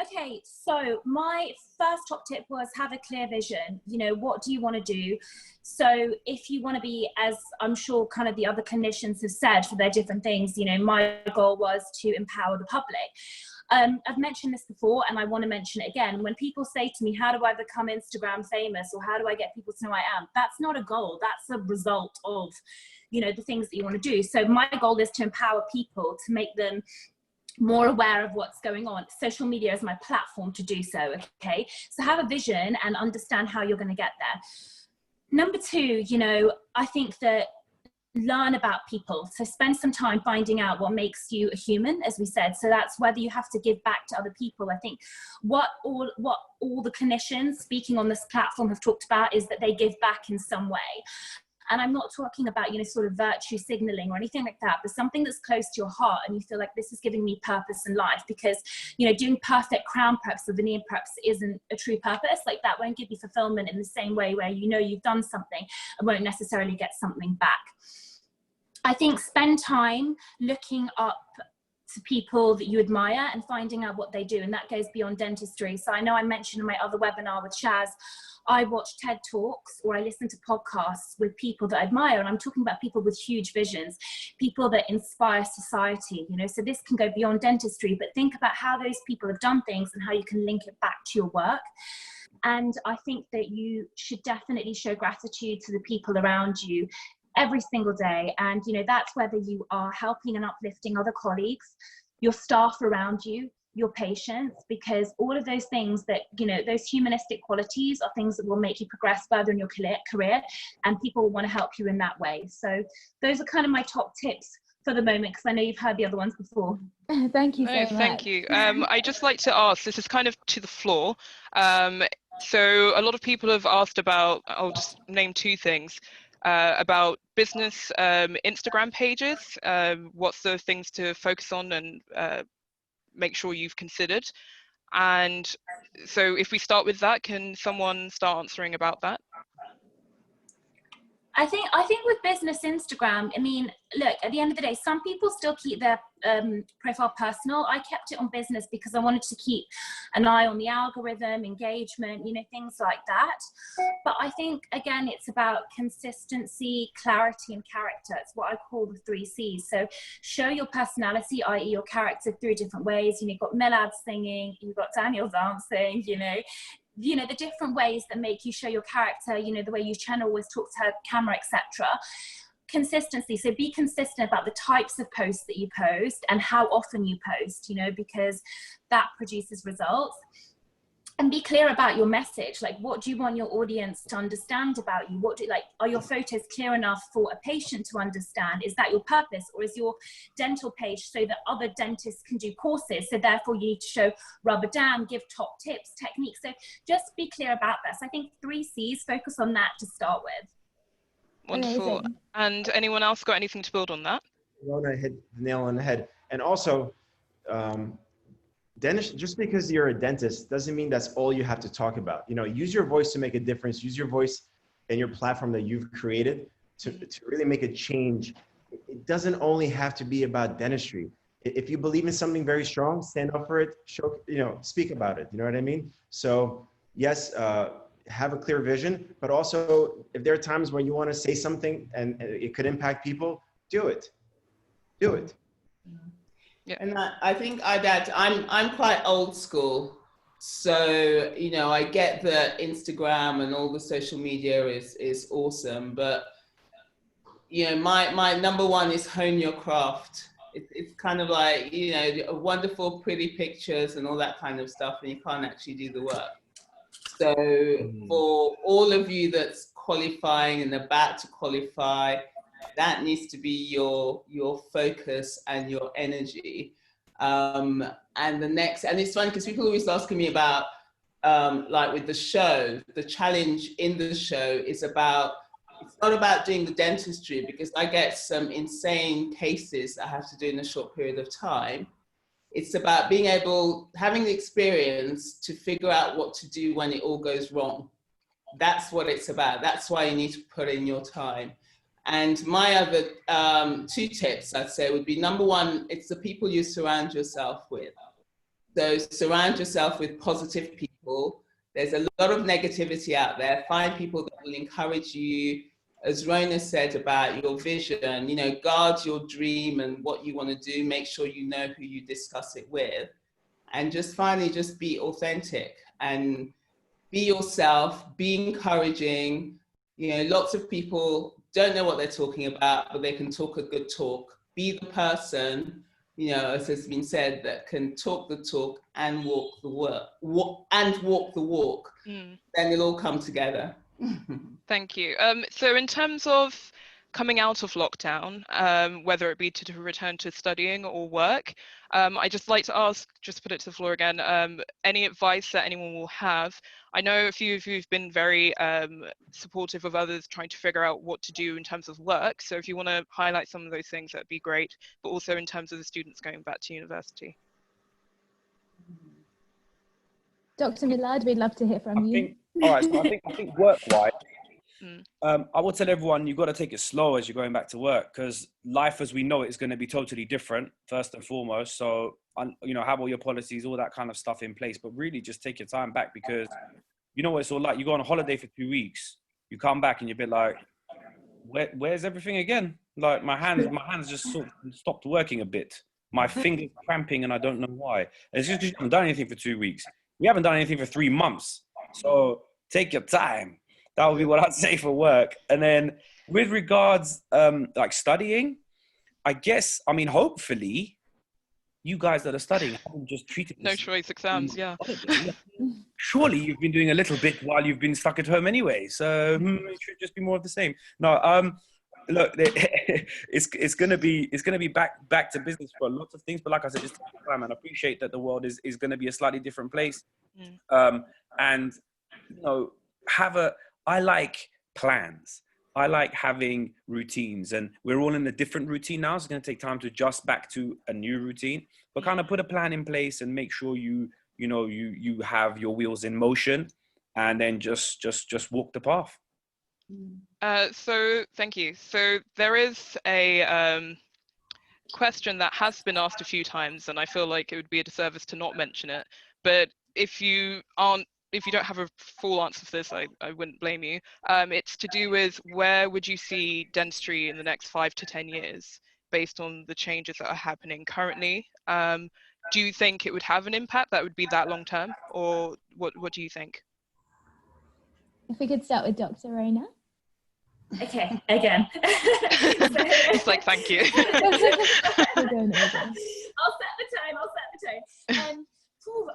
Okay, so my first top tip was have a clear vision. You know, what do you want to do? So if you want to be, as I'm sure kind of the other clinicians have said for their different things, you know, my goal was to empower the public. I've mentioned this before and I want to mention it again. When people say to me, how do I become Instagram famous, or how do I get people to know I am? That's not a goal. That's a result of, you know, the things that you want to do. So my goal is to empower people, to make them more aware of what's going on. Social media is my platform to do so, okay? So have a vision and understand how you're going to get there. Number two, you know, I think that learn about people. So spend some time finding out what makes you a human, as we said. So that's whether you have to give back to other people. I think what all the clinicians speaking on this platform have talked about is that they give back in some way. And I'm not talking about, you know, sort of virtue signaling or anything like that, but something that's close to your heart and you feel like this is giving me purpose in life, because, you know, doing perfect crown preps or veneer preps isn't a true purpose. Like that won't give you fulfillment in the same way where, you know, you've done something and won't necessarily get something back. I think spend time looking up to people that you admire and finding out what they do, and that goes beyond dentistry. So I know I mentioned in my other webinar with Shaz, I watch TED Talks or I listen to podcasts with people that I admire, and I'm talking about people with huge visions, people that inspire society, you know. So this can go beyond dentistry, but think about how those people have done things and how you can link it back to your work. And I think that you should definitely show gratitude to the people around you every single day. And, you know, that's whether you are helping and uplifting other colleagues, your staff around you, your patients, because all of those things that, you know, those humanistic qualities are things that will make you progress further in your career, and people want to help you in that way. So those are kind of my top tips for the moment, because I know you've heard the other ones before. Thank you so much. Thank you. I'd just like to ask, this is kind of to the floor. So a lot of people have asked about, I'll just name two things, about business Instagram pages. What's the things to focus on and make sure you've considered? And so if we start with that, can someone start answering about that? I think with business Instagram, I mean, look, at the end of the day, some people still keep their profile personal. I kept it on business because I wanted to keep an eye on the algorithm, engagement, you know, things like that. But I think, again, it's about consistency, clarity, and character. It's what I call the 3 C's. So show your personality, i.e. your character, through different ways. You know, you've got Milad singing, you've got Daniel dancing, you know, the different ways that make you show your character, you know, the way Uchenna always talks to her camera, etc. Consistency. So be consistent about the types of posts that you post and how often you post, you know, because that produces results. And be clear about your message. Like, what do you want your audience to understand about you? What do, like, are your photos clear enough for a patient to understand? Is that your purpose? Or is your dental page so that other dentists can do courses? So therefore you need to show rubber dam, give top tips, techniques. So just be clear about this. I think 3 C's, focus on that to start with. Wonderful. Amazing. And anyone else got anything to build on that? Rhona hit the nail on the head. And also, dentist, just because you're a dentist doesn't mean that's all you have to talk about. You know, use your voice to make a difference. Use your voice and your platform that you've created to really make a change. It doesn't only have to be about dentistry. If you believe in something very strong, stand up for it, show, you know, speak about it. You know what I mean? So yes, have a clear vision, but also if there are times when you want to say something and it could impact people, do it. Do it. Yeah. And I think I'd add, I'm quite old school. So, you know, I get that Instagram and all the social media is awesome, but, you know, my number one is hone your craft. It's kind of like, you know, wonderful, pretty pictures and all that kind of stuff, and you can't actually do the work. So for all of you that's qualifying and about to qualify, that needs to be your focus and your energy. And the next, and it's funny because people are always asking me about, like with the show, the challenge in the show is about, it's not about doing the dentistry, because I get some insane cases I have to do in a short period of time. It's about being able, having the experience to figure out what to do when it all goes wrong. That's what it's about. That's why you need to put in your time. And my other 2 tips, I'd say, would be, number one, it's the people you surround yourself with. So surround yourself with positive people. There's a lot of negativity out there. Find people that will encourage you. As Rhona said about your vision, you know, guard your dream and what you want to do. Make sure you know who you discuss it with. And just finally, just be authentic and be yourself, be encouraging. You know, lots of people don't know what they're talking about, but they can talk a good talk. Be the person, you know, as has been said, that can talk the talk and walk the walk. Then it'll all come together. Thank you. So in terms of coming out of lockdown, whether it be to return to studying or work, I'd just like to ask, just put it to the floor again, any advice that anyone will have. I know a few of you have been very supportive of others trying to figure out what to do in terms of work. So if you want to highlight some of those things, that'd be great, but also in terms of the students going back to university. Dr. Milad, we'd love to hear from you. All right, so I think work-wise, I would tell everyone you've got to take it slow as you're going back to work, because life as we know it is going to be totally different, first and foremost. So, you know, have all your policies, all that kind of stuff in place, but really just take your time back, because you know what it's all like. You go on a holiday for 2 weeks, you come back and you're a bit like, where's everything again? Like my hands just sort of stopped working a bit. My fingers cramping and I don't know why. It's just because you haven't done anything for 2 weeks. We haven't done anything for 3 months. So take your time. That would be what I'd say for work. And then with regards, like studying, I guess, I mean, hopefully you guys that are studying haven't just treated this. No choice exams, yeah. Surely you've been doing a little bit while you've been stuck at home anyway. So it should just be more of the same. No, look, it's gonna be back to business for lots of things. But like I said, just take your time, and I appreciate that the world is gonna be a slightly different place. And you know, I like plans. I like having routines, and we're all in a different routine now. So it's going to take time to adjust back to a new routine, but kind of put a plan in place and make sure you have your wheels in motion, and then just walk the path. So thank you. So there is a question that has been asked a few times, and I feel like it would be a disservice to not mention it. But if you don't have a full answer for this, I wouldn't blame you. It's to do with where would you see dentistry in the next 5 to 10 years based on the changes that are happening currently? Do you think it would have an impact that would be that long term, or what do you think? If we could start with Dr. Rhona. Okay, again. It's like, thank you. I'll set the tone.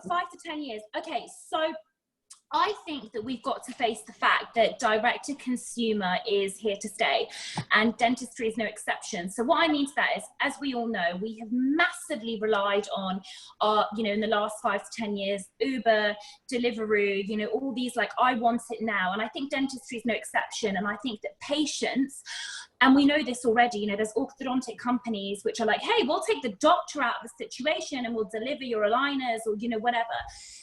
5 to 10 years. Okay, so I think that we've got to face the fact that direct to consumer is here to stay, and dentistry is no exception. So what I mean to that is, as we all know, we have massively relied on in the last 5 to 10 years, Uber, Deliveroo, all these like, I want it now. And I think dentistry is no exception. And I think that patients, and we know this already, there's orthodontic companies which are like, hey, we'll take the doctor out of the situation and we'll deliver your aligners or, whatever.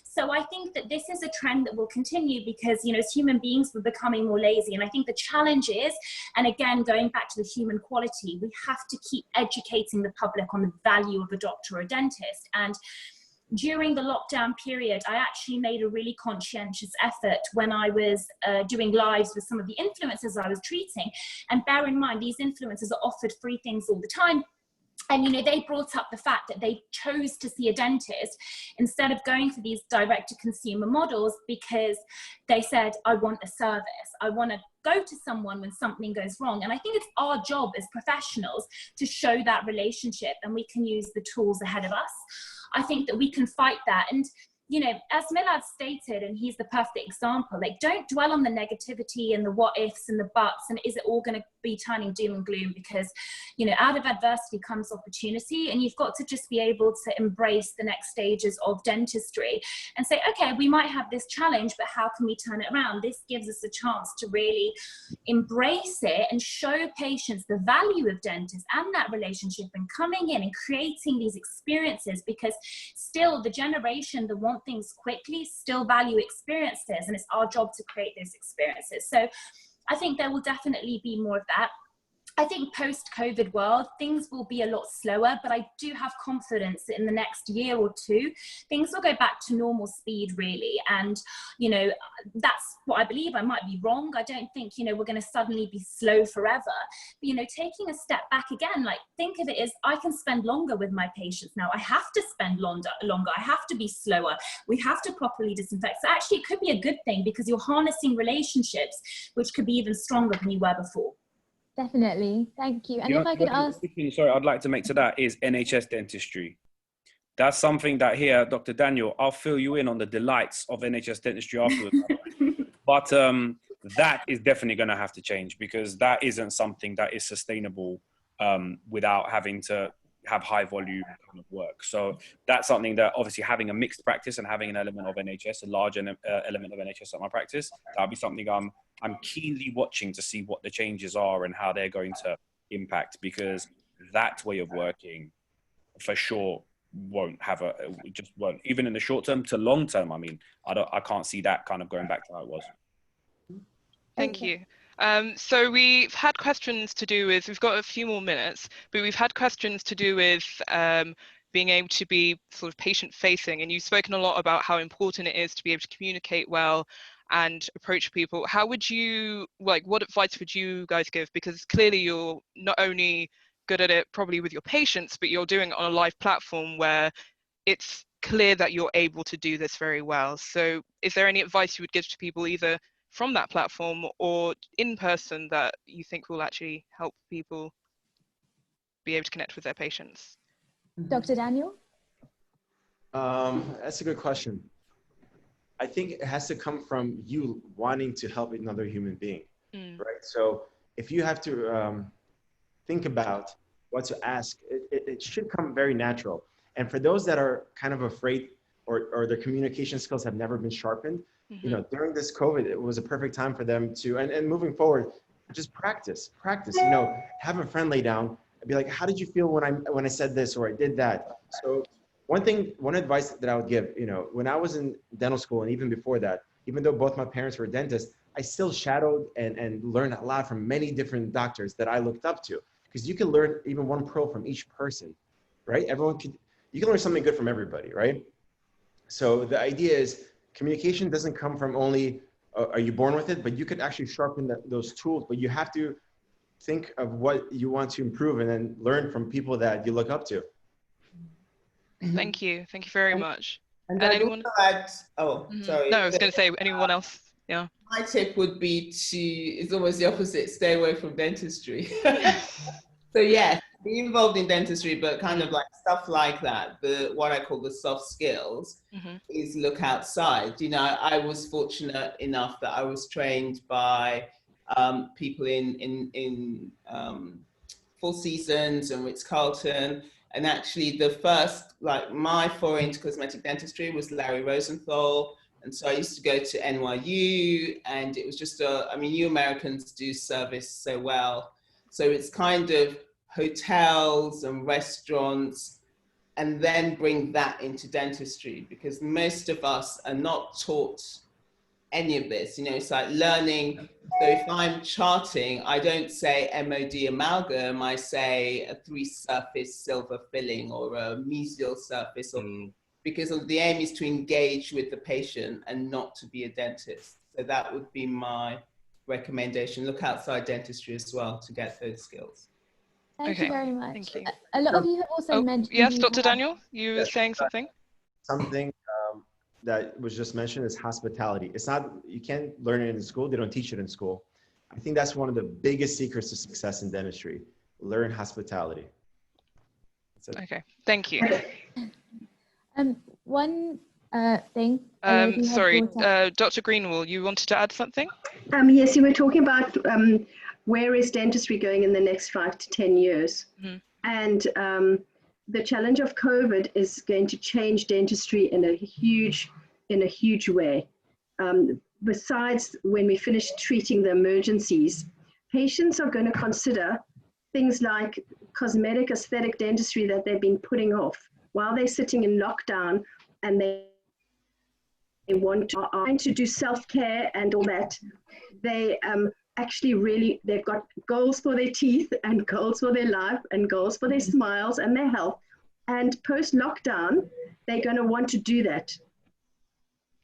So I think that this is a trend that will continue because, as human beings, we're becoming more lazy. And I think the challenge is, and again, going back to the human quality, we have to keep educating the public on the value of a doctor or a dentist. And during the lockdown period, I actually made a really conscientious effort when I was doing lives with some of the influencers I was treating. And bear in mind, these influencers are offered free things all the time. And, they brought up the fact that they chose to see a dentist instead of going for these direct-to-consumer models because they said, I want a service. I want to go to someone when something goes wrong. And I think it's our job as professionals to show that relationship, and we can use the tools ahead of us. I think that we can fight that. And as Milad stated, and he's the perfect example, like, don't dwell on the negativity and the what ifs and the buts and is it all going to be turning doom and gloom, because out of adversity comes opportunity, and you've got to just be able to embrace the next stages of dentistry and say, okay, we might have this challenge, but how can we turn it around? This gives us a chance to really embrace it and show patients the value of dentists and that relationship, and coming in and creating these experiences, because still the generation that want things quickly still value experiences, and it's our job to create those experiences. So I think there will definitely be more of that. I think post-COVID world, things will be a lot slower, but I do have confidence that in the next year or two, things will go back to normal speed, really. And, that's what I believe. I might be wrong. I don't think, we're going to suddenly be slow forever. But, taking a step back again, like, think of it as I can spend longer with my patients now. I have to spend longer. I have to be slower. We have to properly disinfect. So actually, it could be a good thing because you're harnessing relationships, which could be even stronger than you were before. Definitely. Thank you. And if I could ask... Sorry, I'd like to make to that is NHS dentistry. That's something that here, Dr. Daniel, I'll fill you in on the delights of NHS dentistry afterwards. But that is definitely going to have to change, because that isn't something that is sustainable without having to have high volume kind of work. So that's something that obviously having a mixed practice and having an element of NHS, a large element of NHS at my practice, that'll be something I'm keenly watching to see what the changes are and how they're going to impact, because that way of working for sure just won't, even in the short term to long term. I mean, I can't see that kind of going back to how it was. Thank you. So we've had questions to do with, we've got a few more minutes, but we've had questions to do with being able to be sort of patient facing, and you've spoken a lot about how important it is to be able to communicate well and approach people. How would you, like, what advice would you guys give? Because clearly you're not only good at it probably with your patients, but you're doing it on a live platform where it's clear that you're able to do this very well. So is there any advice you would give to people either from that platform or in person that you think will actually help people be able to connect with their patients? Dr. Daniel? That's a good question. I think it has to come from you wanting to help another human being, right? So if you have to think about what to ask, it should come very natural. And for those that are kind of afraid or their communication skills have never been sharpened, you know, during this COVID, it was a perfect time for them to, and moving forward, just practice, you know, have a friend lay down and be like, how did you feel when I said this or I did that? So one advice that I would give, you know, when I was in dental school and even before that, even though both my parents were dentists, I still shadowed and learned a lot from many different doctors that I looked up to, because you can learn even one pearl from each person, right? You can learn something good from everybody, right? So the idea is communication doesn't come from only, are you born with it, but you could actually sharpen those tools, but you have to think of what you want to improve and then learn from people that you look up to. Thank you very much. And anyone? Sorry. No, I was going to say, anyone else? Yeah. My tip would be it's almost the opposite, stay away from dentistry. So yeah, be involved in dentistry, but kind of like stuff like that, what I call the soft skills, is look outside. You know, I was fortunate enough that I was trained by people in Four Seasons and Ritz-Carlton. And actually the first, like my foray into cosmetic dentistry was Larry Rosenthal. And so I used to go to NYU, and it was just I mean, you Americans do service so well. So it's kind of hotels and restaurants, and then bring that into dentistry, because most of us are not taught any of this. You know, it's like learning. So if I'm charting, I don't say MOD amalgam, I say a 3-surface silver filling or a mesial surface, or, because the aim is to engage with the patient and not to be a dentist. So that would be my recommendation. Look outside dentistry as well to get those skills. Thank you very much. Thank you. A lot of you have also mentioned. Yes, Dr. Daniel, you were saying something? Something that was just mentioned is hospitality. It's not, you can't learn it in school. They don't teach it in school. I think that's one of the biggest secrets to success in dentistry. Learn hospitality. Okay, thank you. One thing. Sorry, Dr. Greenwall, you wanted to add something? Yes, you were talking about where is dentistry going in the next 5 to 10 years? And the challenge of COVID is going to change dentistry in a huge way. Besides, when we finish treating the emergencies, patients are going to consider things like cosmetic aesthetic dentistry that they've been putting off while they're sitting in lockdown, and they want to do self-care and all that. They actually really, they've got goals for their teeth and goals for their life and goals for their smiles and their health. And post-lockdown, they're going to want to do that.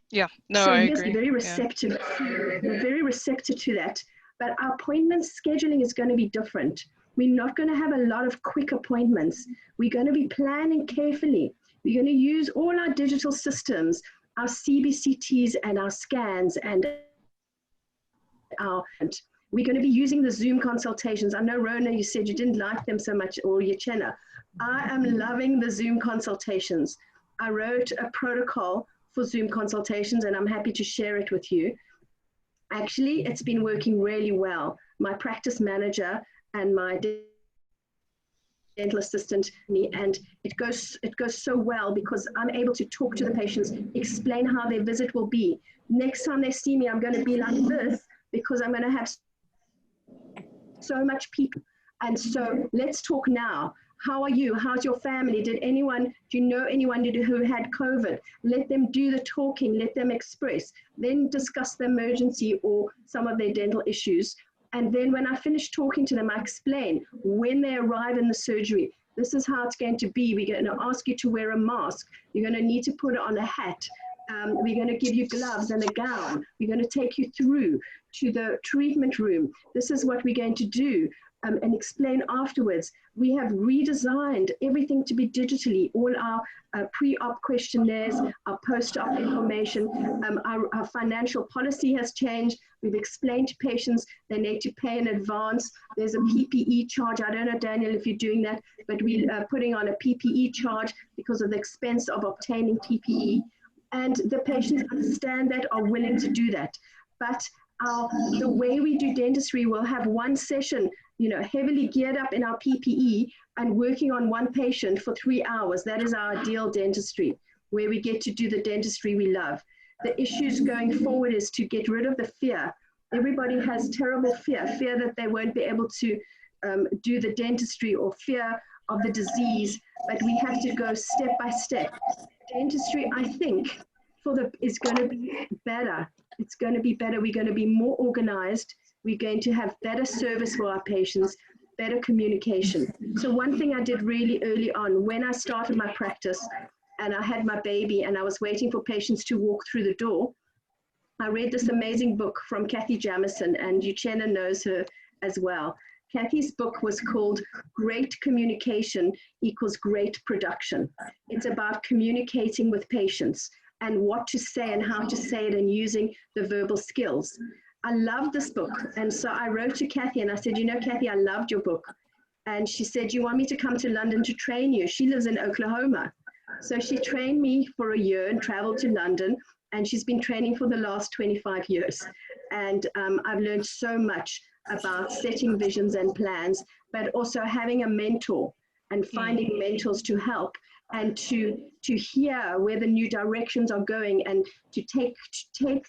Yeah, no, so I yes, agree. Very receptive. We're very receptive to that. But our appointment scheduling is going to be different. We're not going to have a lot of quick appointments. We're going to be planning carefully. We're going to use all our digital systems, our CBCTs and our scans, and we're going to be using the Zoom consultations. I know, Rhona, you said you didn't like them so much, or Uchenna. I am loving the Zoom consultations. I wrote a protocol for Zoom consultations, and I'm happy to share it with you. Actually, it's been working really well. My practice manager and my dental assistant, and it goes so well because I'm able to talk to the patients, explain how their visit will be. Next time they see me, I'm going to be like this because I'm going to have so much people. And so let's talk now. How are you? How's your family? Do you know anyone who had COVID? Let them do the talking, let them express, then discuss the emergency or some of their dental issues. And then when I finish talking to them, I explain when they arrive in the surgery, this is how it's going to be. We're going to ask you to wear a mask. You're going to need to put on a hat. We're going to give you gloves and a gown. We're going to take you through to the treatment room. This is what we're going to do. And explain afterwards. We have redesigned everything to be digitally, all our pre-op questionnaires, our post-op information, our financial policy has changed. We've explained to patients they need to pay in advance. There's a PPE charge. I don't know, Daniel, if you're doing that, but we are putting on a PPE charge because of the expense of obtaining PPE. And the patients understand that, are willing to do that. But the way we do dentistry, we'll have one session, heavily geared up in our PPE and working on one patient for 3 hours. That is our ideal dentistry, where we get to do the dentistry we love. The issues going forward is to get rid of the fear. Everybody has terrible fear that they won't be able to do the dentistry, or fear of the disease, but we have to go step by step. Dentistry, I think, is going to be better. It's going to be better. We're going to be more organized. We're going to have better service for our patients, better communication. So one thing I did really early on, when I started my practice and I had my baby and I was waiting for patients to walk through the door, I read this amazing book from Kathy Jamison, and Uchenna knows her as well. Kathy's book was called Great Communication Equals Great Production. It's about communicating with patients and what to say and how to say it, and using the verbal skills. I loved this book. And so I wrote to Kathy and I said, Kathy, I loved your book. And she said, you want me to come to London to train you? She lives in Oklahoma. So she trained me for a year and traveled to London. And she's been training for the last 25 years. And I've learned so much about setting visions and plans, but also having a mentor and finding mentors to help, and to hear where the new directions are going, and to take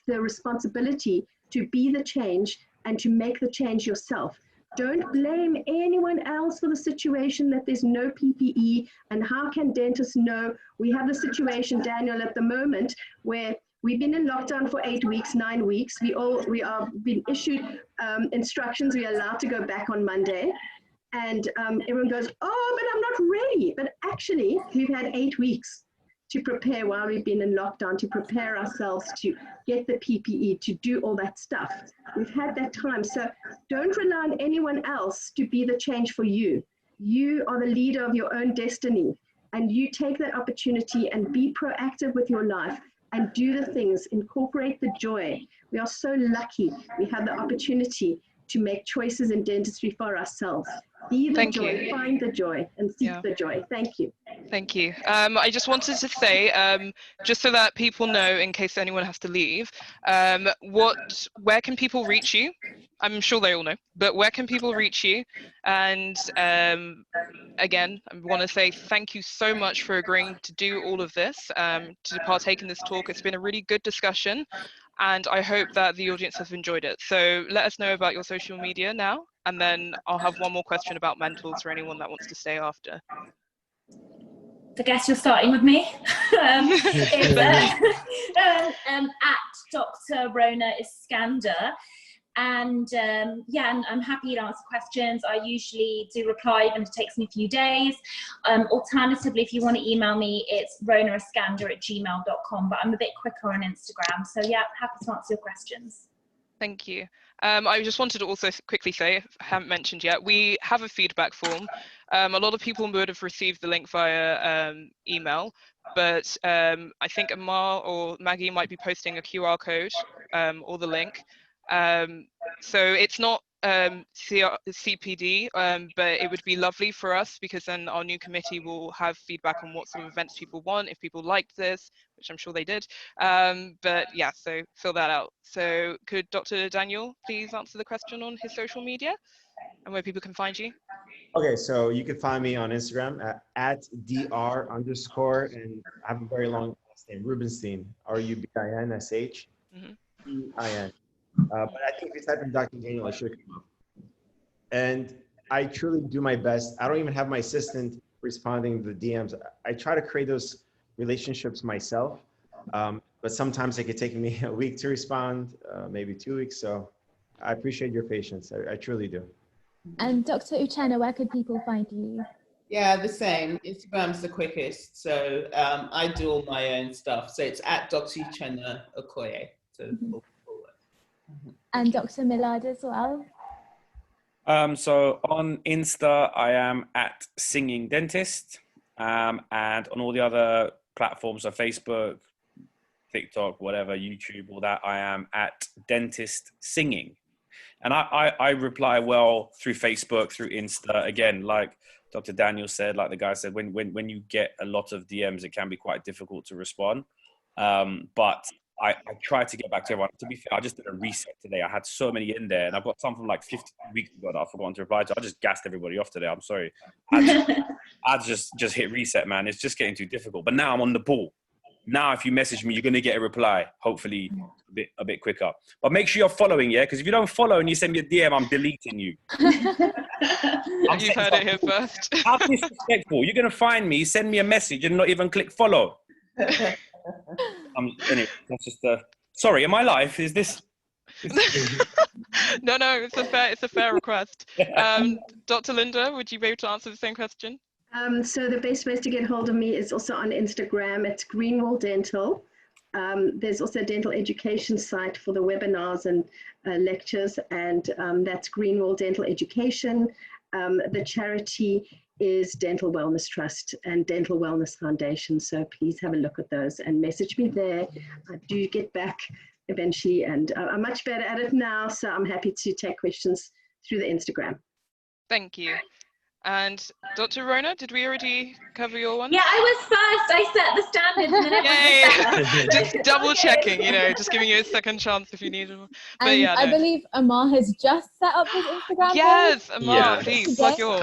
the responsibility to be the change and to make the change yourself. Don't blame anyone else for the situation that there's no PPE, and how can dentists know? We have the situation, Daniel, at the moment where we've been in lockdown for 8 weeks, 9 weeks. We are being issued instructions. We are allowed to go back on Monday. And everyone goes, oh, but I'm not ready. But actually, we've had 8 weeks to prepare while we've been in lockdown, to prepare ourselves to get the PPE, to do all that stuff. We've had that time. So don't rely on anyone else to be the change for you. You are the leader of your own destiny, and you take that opportunity and be proactive with your life and do the things, incorporate the joy. We are so lucky we have the opportunity to make choices in dentistry for ourselves. Be the joy, find the joy, and seek the joy. Thank you. Thank you. I just wanted to say, just so that people know, in case anyone has to leave, where can people reach you? I'm sure they all know, but where can people reach you? And again, I want to say thank you so much for agreeing to do all of this, to partake in this talk. It's been a really good discussion, and I hope that the audience has enjoyed it. So let us know about your social media now, and then I'll have one more question about mentors for anyone that wants to stay after. I guess you're starting with me. It's at Dr Rhona Eskander. And yeah, I'm happy to answer questions. I usually do reply, and it takes me a few days. Alternatively, if you want to email me, it's rhonaeskander@gmail.com, but I'm a bit quicker on Instagram. So yeah, happy to answer your questions. Thank you. I just wanted to also quickly say, if I haven't mentioned yet, we have a feedback form. A lot of people would have received the link via email, but I think Amar or Maggie might be posting a QR code or the link. So it's not CPD, but it would be lovely for us, because then our new committee will have feedback on what sort of events people want, if people liked this, which I'm sure they did. But yeah, so fill that out. So could Dr. Daniel please answer the question on his social media and where people can find you? Okay, so you can find me on Instagram at @dr_, and I have a very long last name, Rubinshtein, RUBINSH. EIN. But I think if you type in Dr. Daniel, it should come up. And I truly do my best. I don't even have my assistant responding to the DMs. I try to create those relationships myself, but sometimes it could take me a week to respond, maybe 2 weeks. So I appreciate your patience. I truly do. And Dr. Uchenna, where could people find you? Yeah, the same. Instagram's the quickest. So I do all my own stuff. So it's at Dr. Uchenna Okeye. So And Dr. Milad as well? So on Insta, I am at Singing Dentist, and on all the other platforms, so Facebook, TikTok, whatever, YouTube, all that, I am at Dentist Singing. And I reply well through Facebook, through Insta. Again, like Dr. Daniel said, like the guy said, when you get a lot of DMs, it can be quite difficult to respond. But I try to get back to everyone. To be fair, I just did a reset today. I had so many in there, and I've got some from like 50 weeks ago that I've forgotten to reply to. I just gassed everybody off today. I'm sorry. I just hit reset, man. It's just getting too difficult. But now I'm on the ball. Now, if you message me, you're going to get a reply, hopefully a bit quicker. But make sure you're following, yeah? Because if you don't follow and you send me a DM, I'm deleting you. You've heard it here first. How disrespectful. You're going to find me, send me a message, and not even click follow. Anyway, that's just sorry, in my life, is this... No, it's a fair request. Dr. Linda, would you be able to answer the same question? So the best ways to get hold of me is also on Instagram. It's Greenwall Dental. There's also a dental education site for the webinars and lectures, and that's Greenwall Dental Education. The charity is Dental Wellness Trust and Dental Wellness Foundation. So please have a look at those and message me there. I do get back eventually, and I'm much better at it now. So I'm happy to take questions through the Instagram. Thank you. And Dr. Rhona, did we already cover your one? Yeah, I was first. I set the standards. And then just double checking, just giving you a second chance if you need it. But and yeah, I believe Amar has just set up his Instagram Yes, page. Amar, please plug yours.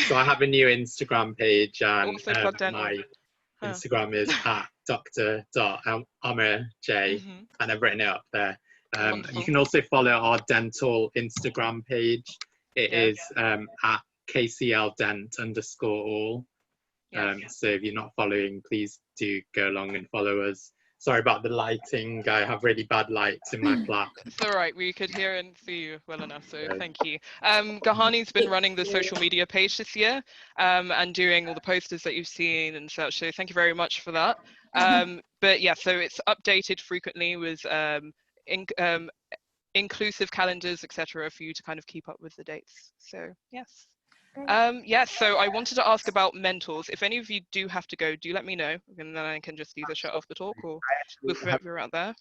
So I have a new Instagram page, and my Huh. Instagram is at Dr.Amar and I've written it up there. You can also follow our dental Instagram page. It is at KCL Dent_all. So if you're not following, please do go along and follow us. Sorry about the lighting. I have really bad lights in my flat. It's all right. We could hear and see you well enough, so thank you. Gihani's been running the social media page this year and doing all the posters that you've seen and such, so thank you very much for that. But yeah, so it's updated frequently with inclusive calendars, etc., for you to kind of keep up with the dates. So yes. So I wanted to ask about mentors. If any of you do have to go, do let me know, and then I can just either shut off the talk or we're out there.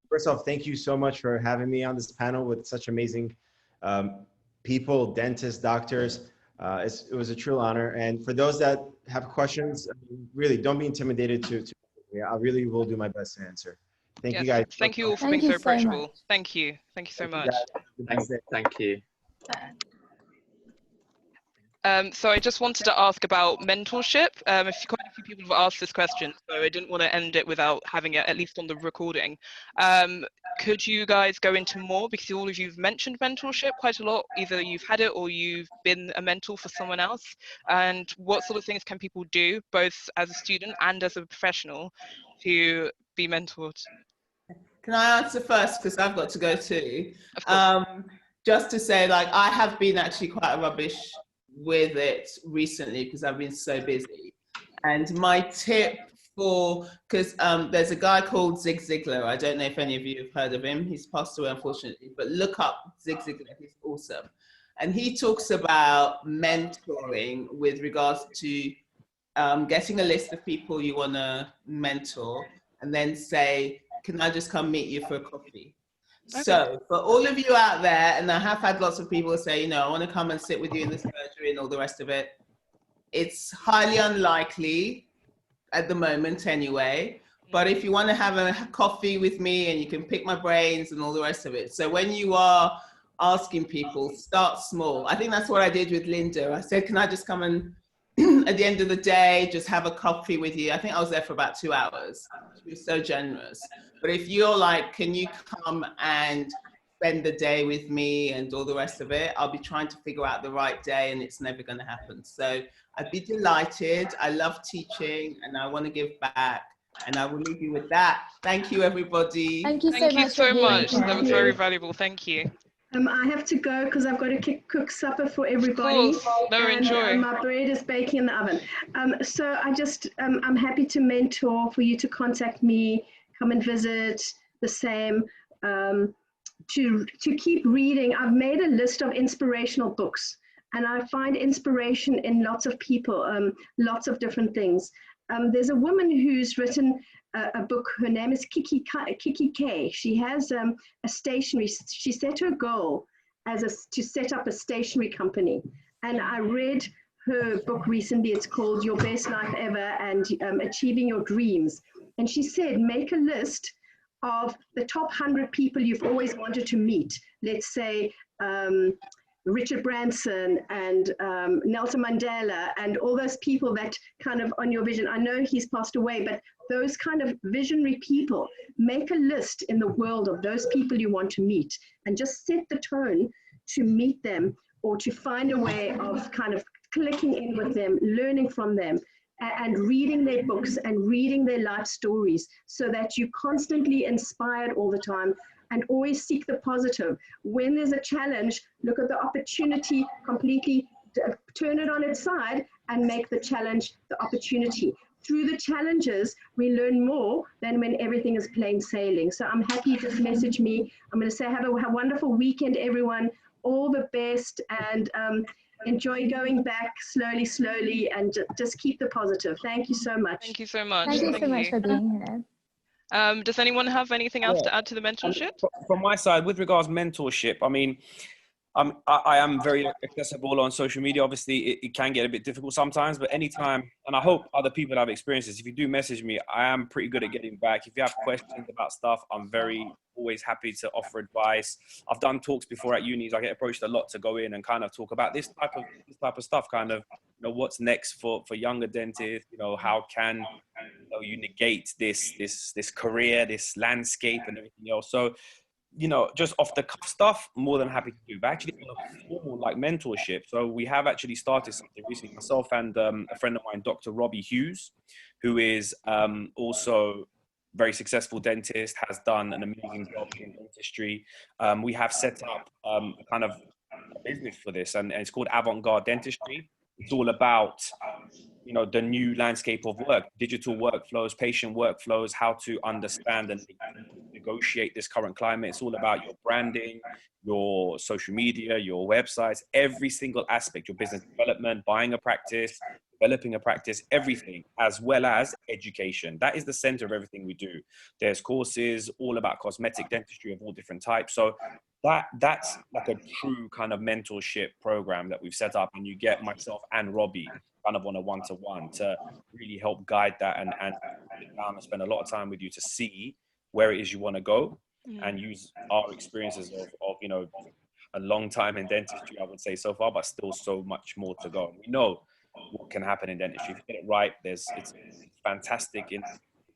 First off, thank you so much for having me on this panel with such amazing people, dentists, doctors. It was a true honor. And for those that have questions, really don't be intimidated to I really will do my best to answer. Thank you guys. Thank you all for being so approachable. Thank you. Thank you so much. Thank you. So I just wanted to ask about mentorship. Quite a few people have asked this question, so I didn't want to end it without having it at least on the recording. Could you guys go into more, because all of you've mentioned mentorship quite a lot, either you've had it or you've been a mentor for someone else, and what sort of things can people do, both as a student and as a professional, to be mentored? Can I answer first, because I've got to go too? Just to say, like, I have been actually quite rubbish with it recently because I've been so busy. And my tip because there's a guy called Zig Ziglar. I don't know if any of you have heard of him. He's passed away, unfortunately, but look up Zig Ziglar. He's awesome. And he talks about mentoring with regards to getting a list of people you want to mentor and then say, can I just come meet you for a coffee? Okay. So for all of you out there, and I have had lots of people say, I want to come and sit with you in the surgery and all the rest of it. It's highly unlikely at the moment anyway, but if you want to have a coffee with me and you can pick my brains and all the rest of it. So when you are asking people, start small. I think that's what I did with Linda. I said, can I just come and at the end of the day, just have a coffee with you? I think I was there for about 2 hours. She was so generous. But if you're like, can you come and spend the day with me and all the rest of it, I'll be trying to figure out the right day and it's never going to happen. So I'd be delighted. I love teaching and I want to give back. And I will leave you with that. Thank you, everybody. Thank you so much. That was very valuable. Thank you. I have to go because I've got to cook supper for everybody. Of course. No, and enjoy. My bread is baking in the oven. So I just, I'm happy to mentor, for you to contact me, come and visit, the same. To keep reading. I've made a list of inspirational books, and I find inspiration in lots of people, lots of different things. There's a woman who's written a book. Her name is Kiki K. She has a stationery. She set her goal to set up a stationery company, and I read her book recently. It's called Your Best Life Ever and Achieving Your Dreams. And she said, make a list of the top 100 people you've always wanted to meet. Let's say Richard Branson and Nelson Mandela and all those people that kind of on your vision. I know he's passed away, but those kind of visionary people, make a list in the world of those people you want to meet and just set the tone to meet them or to find a way of kind of clicking in with them, learning from them, and reading their books and reading their life stories so that you're constantly inspired all the time and always seek the positive. When there's a challenge, look at the opportunity, completely turn it on its side and make the challenge the opportunity. Through the challenges, we learn more than when everything is plain sailing. So I'm happy, just message me. I'm gonna say have a wonderful weekend, everyone. All the best, and enjoy going back slowly, and just keep the positive. Thank you so much. Thank you so much. Thank you so much for being here. Does anyone have anything else to add to the mentorship? From my side, with regards mentorship, I mean, I am very accessible on social media. Obviously, it can get a bit difficult sometimes, but anytime, and I hope other people have experiences, if you do message me, I am pretty good at getting back. If you have questions about stuff, I'm always happy to offer advice. I've done talks before at unis. I get approached a lot to go in and kind of talk about this type of stuff, kind of, you know, what's next for younger dentists, you know, how can you negate this career, this landscape and everything else. So, you know, just off the cuff stuff, more than happy to do. But actually, a formal like mentorship. So we have actually started something recently, myself and a friend of mine, Dr. Robbie Hughes, who is also very successful dentist, has done an amazing job in dentistry. We have set up kind of a business for this, and it's called Avant-Garde Dentistry. It's all about, you know, the new landscape of work, digital workflows, patient workflows, how to understand and negotiate this current climate. It's all about your branding, your social media, your websites, every single aspect, your business development, buying a practice, developing a practice, everything, as well as education. That is the center of everything we do. There's courses all about cosmetic dentistry of all different types. So that's like a true kind of mentorship program that we've set up, and you get myself and Robbie kind of on a one-to-one to really help guide that and spend a lot of time with you to see where it is you want to go, and use our experiences of you know, a long time in dentistry, I would say so far, but still so much more to go. We know what can happen in dentistry. If you get it right, it's fantastic, in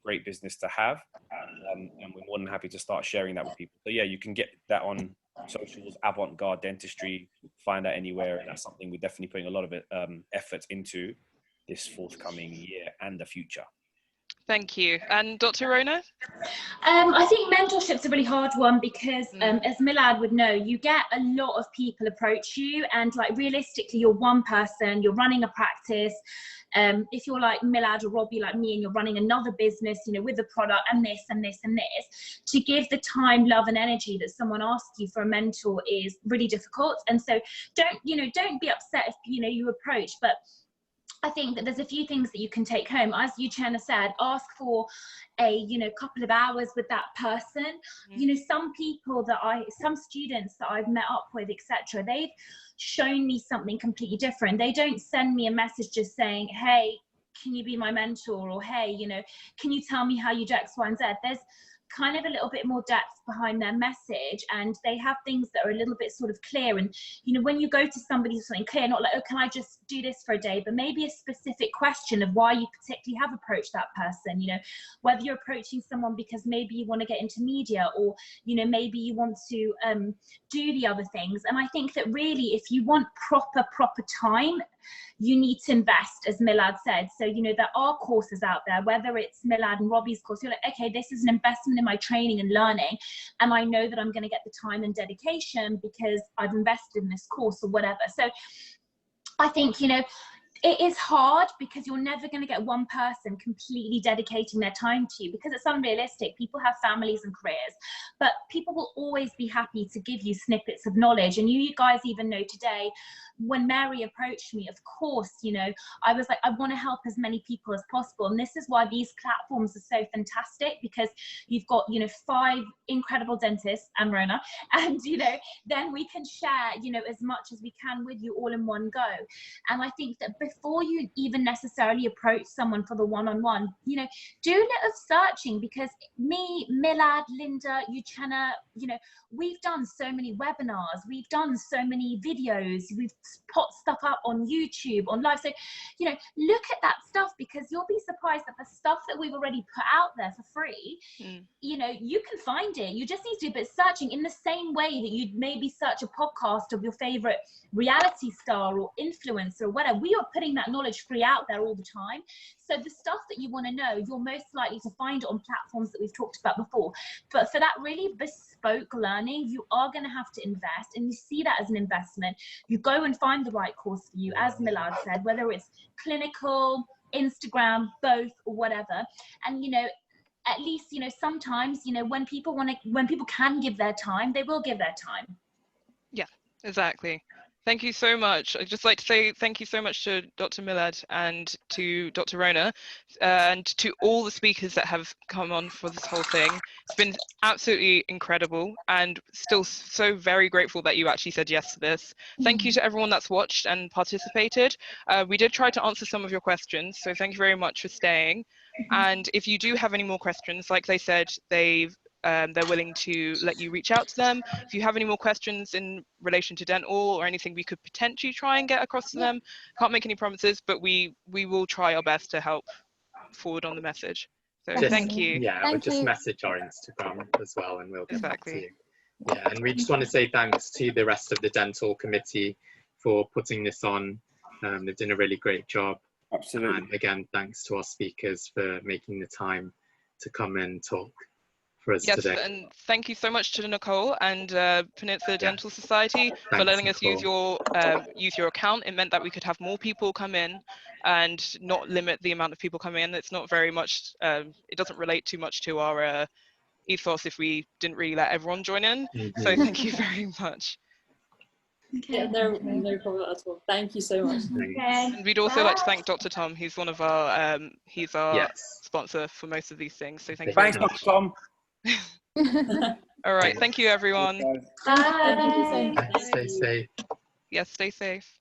great business to have, and we're more than happy to start sharing that with people. So yeah, you can get that on socials, Avant-Garde Dentistry, find that anywhere, and that's something we're definitely putting a lot of effort into this forthcoming year and the future. Thank you. And Dr. Rhona? I think mentorship's a really hard one because, as Milad would know, you get a lot of people approach you, and like realistically, you're one person, you're running a practice. If you're like Milad or Robbie, like me, and you're running another business, you know, with the product and this and this and this, to give the time, love, and energy that someone asks you for a mentor is really difficult. And so, don't be upset if you approach, but I think that there's a few things that you can take home. As Uchenna said, ask for a couple of hours with that person. Some students that I've met up with, etc., they've shown me something completely different. They don't send me a message just saying, hey, can you be my mentor, or hey, can you tell me how you do X, Y, and Z? There's kind of a little bit more depth behind their message, and they have things that are a little bit sort of clear. And when you go to somebody with something clear, not like, oh, can I just do this for a day, but maybe a specific question of why you particularly have approached that person, whether you're approaching someone because maybe you want to get into media, or maybe you want to do the other things. And I think that really, if you want proper time, you need to invest, as Milad said. So, there are courses out there, whether it's Milad and Robbie's course, you're like, okay, this is an investment in my training and learning. and I know that I'm going to get the time and dedication because I've invested in this course or whatever. So I think, you know, it is hard because you're never going to get one person completely dedicating their time to you, because it's unrealistic. People have families and careers, but people will always be happy to give you snippets of knowledge. And you guys even know today, when Mary approached me, of course, you know, I was like, I want to help as many people as possible. And this is why these platforms are so fantastic, because you've got, you know, 5 incredible dentists and Rhona, and, you know, then we can share, you know, as much as we can with you all in one go. And I think that before you even necessarily approach someone for the one-on-one, you know, do a little searching, because me, Milad, Linda, Uchenna, you know, we've done so many webinars, we've done so many videos, we've put stuff up on YouTube, on live. So, you know, look at that stuff, because you'll be surprised that the stuff that we've already put out there for free, you know, you can find it. You just need to do a bit of searching, in the same way that you'd maybe search a podcast of your favorite reality star or influencer or whatever. We are putting that knowledge free out there all the time. So the stuff that you want to know, you're most likely to find it on platforms that we've talked about before. But for that really bespoke learning, you are going to have to invest, and you see that as an investment. You go and find the right course for you, as Milad said, whether it's clinical, Instagram, both, or whatever. And, you know, at least, you know, sometimes, you know, when people can give their time, they will give their time. Yeah, exactly. Thank you so much. I'd just like to say thank you so much to Dr. Milad and to Dr. Rhona, and to all the speakers that have come on for this whole thing. It's been absolutely incredible, and still so very grateful that you actually said yes to this. Thank you to everyone that's watched and participated. We did try to answer some of your questions, so thank you very much for staying. And if you do have any more questions, like they said, they're willing to let you reach out to them. If you have any more questions in relation to dental or anything we could potentially try and get across to them, can't make any promises, but we will try our best to help forward on the message. So thank you. Yeah, or just message our Instagram as well, and we'll get back to you. Yeah, and we just want to say thanks to the rest of the dental committee for putting this on. They've done a really great job. Absolutely. And again, thanks to our speakers for making the time to come and talk for us today. And thank you so much to Nicole and Peninsula Dental Society for letting us use your account. It meant that we could have more people come in and not limit the amount of people coming in. It's not very much, it doesn't relate too much to our ethos if we didn't really let everyone join in. So thank you very much. Okay. Yeah, no problem at all. Thank you so much. And we'd also like to thank Dr. Tom. He's one of our he's our sponsor for most of these things. So thank you very much. Thanks, Dr. Tom. All right, thank you everyone. Bye. Thank you so much. Stay safe. Yes, stay safe.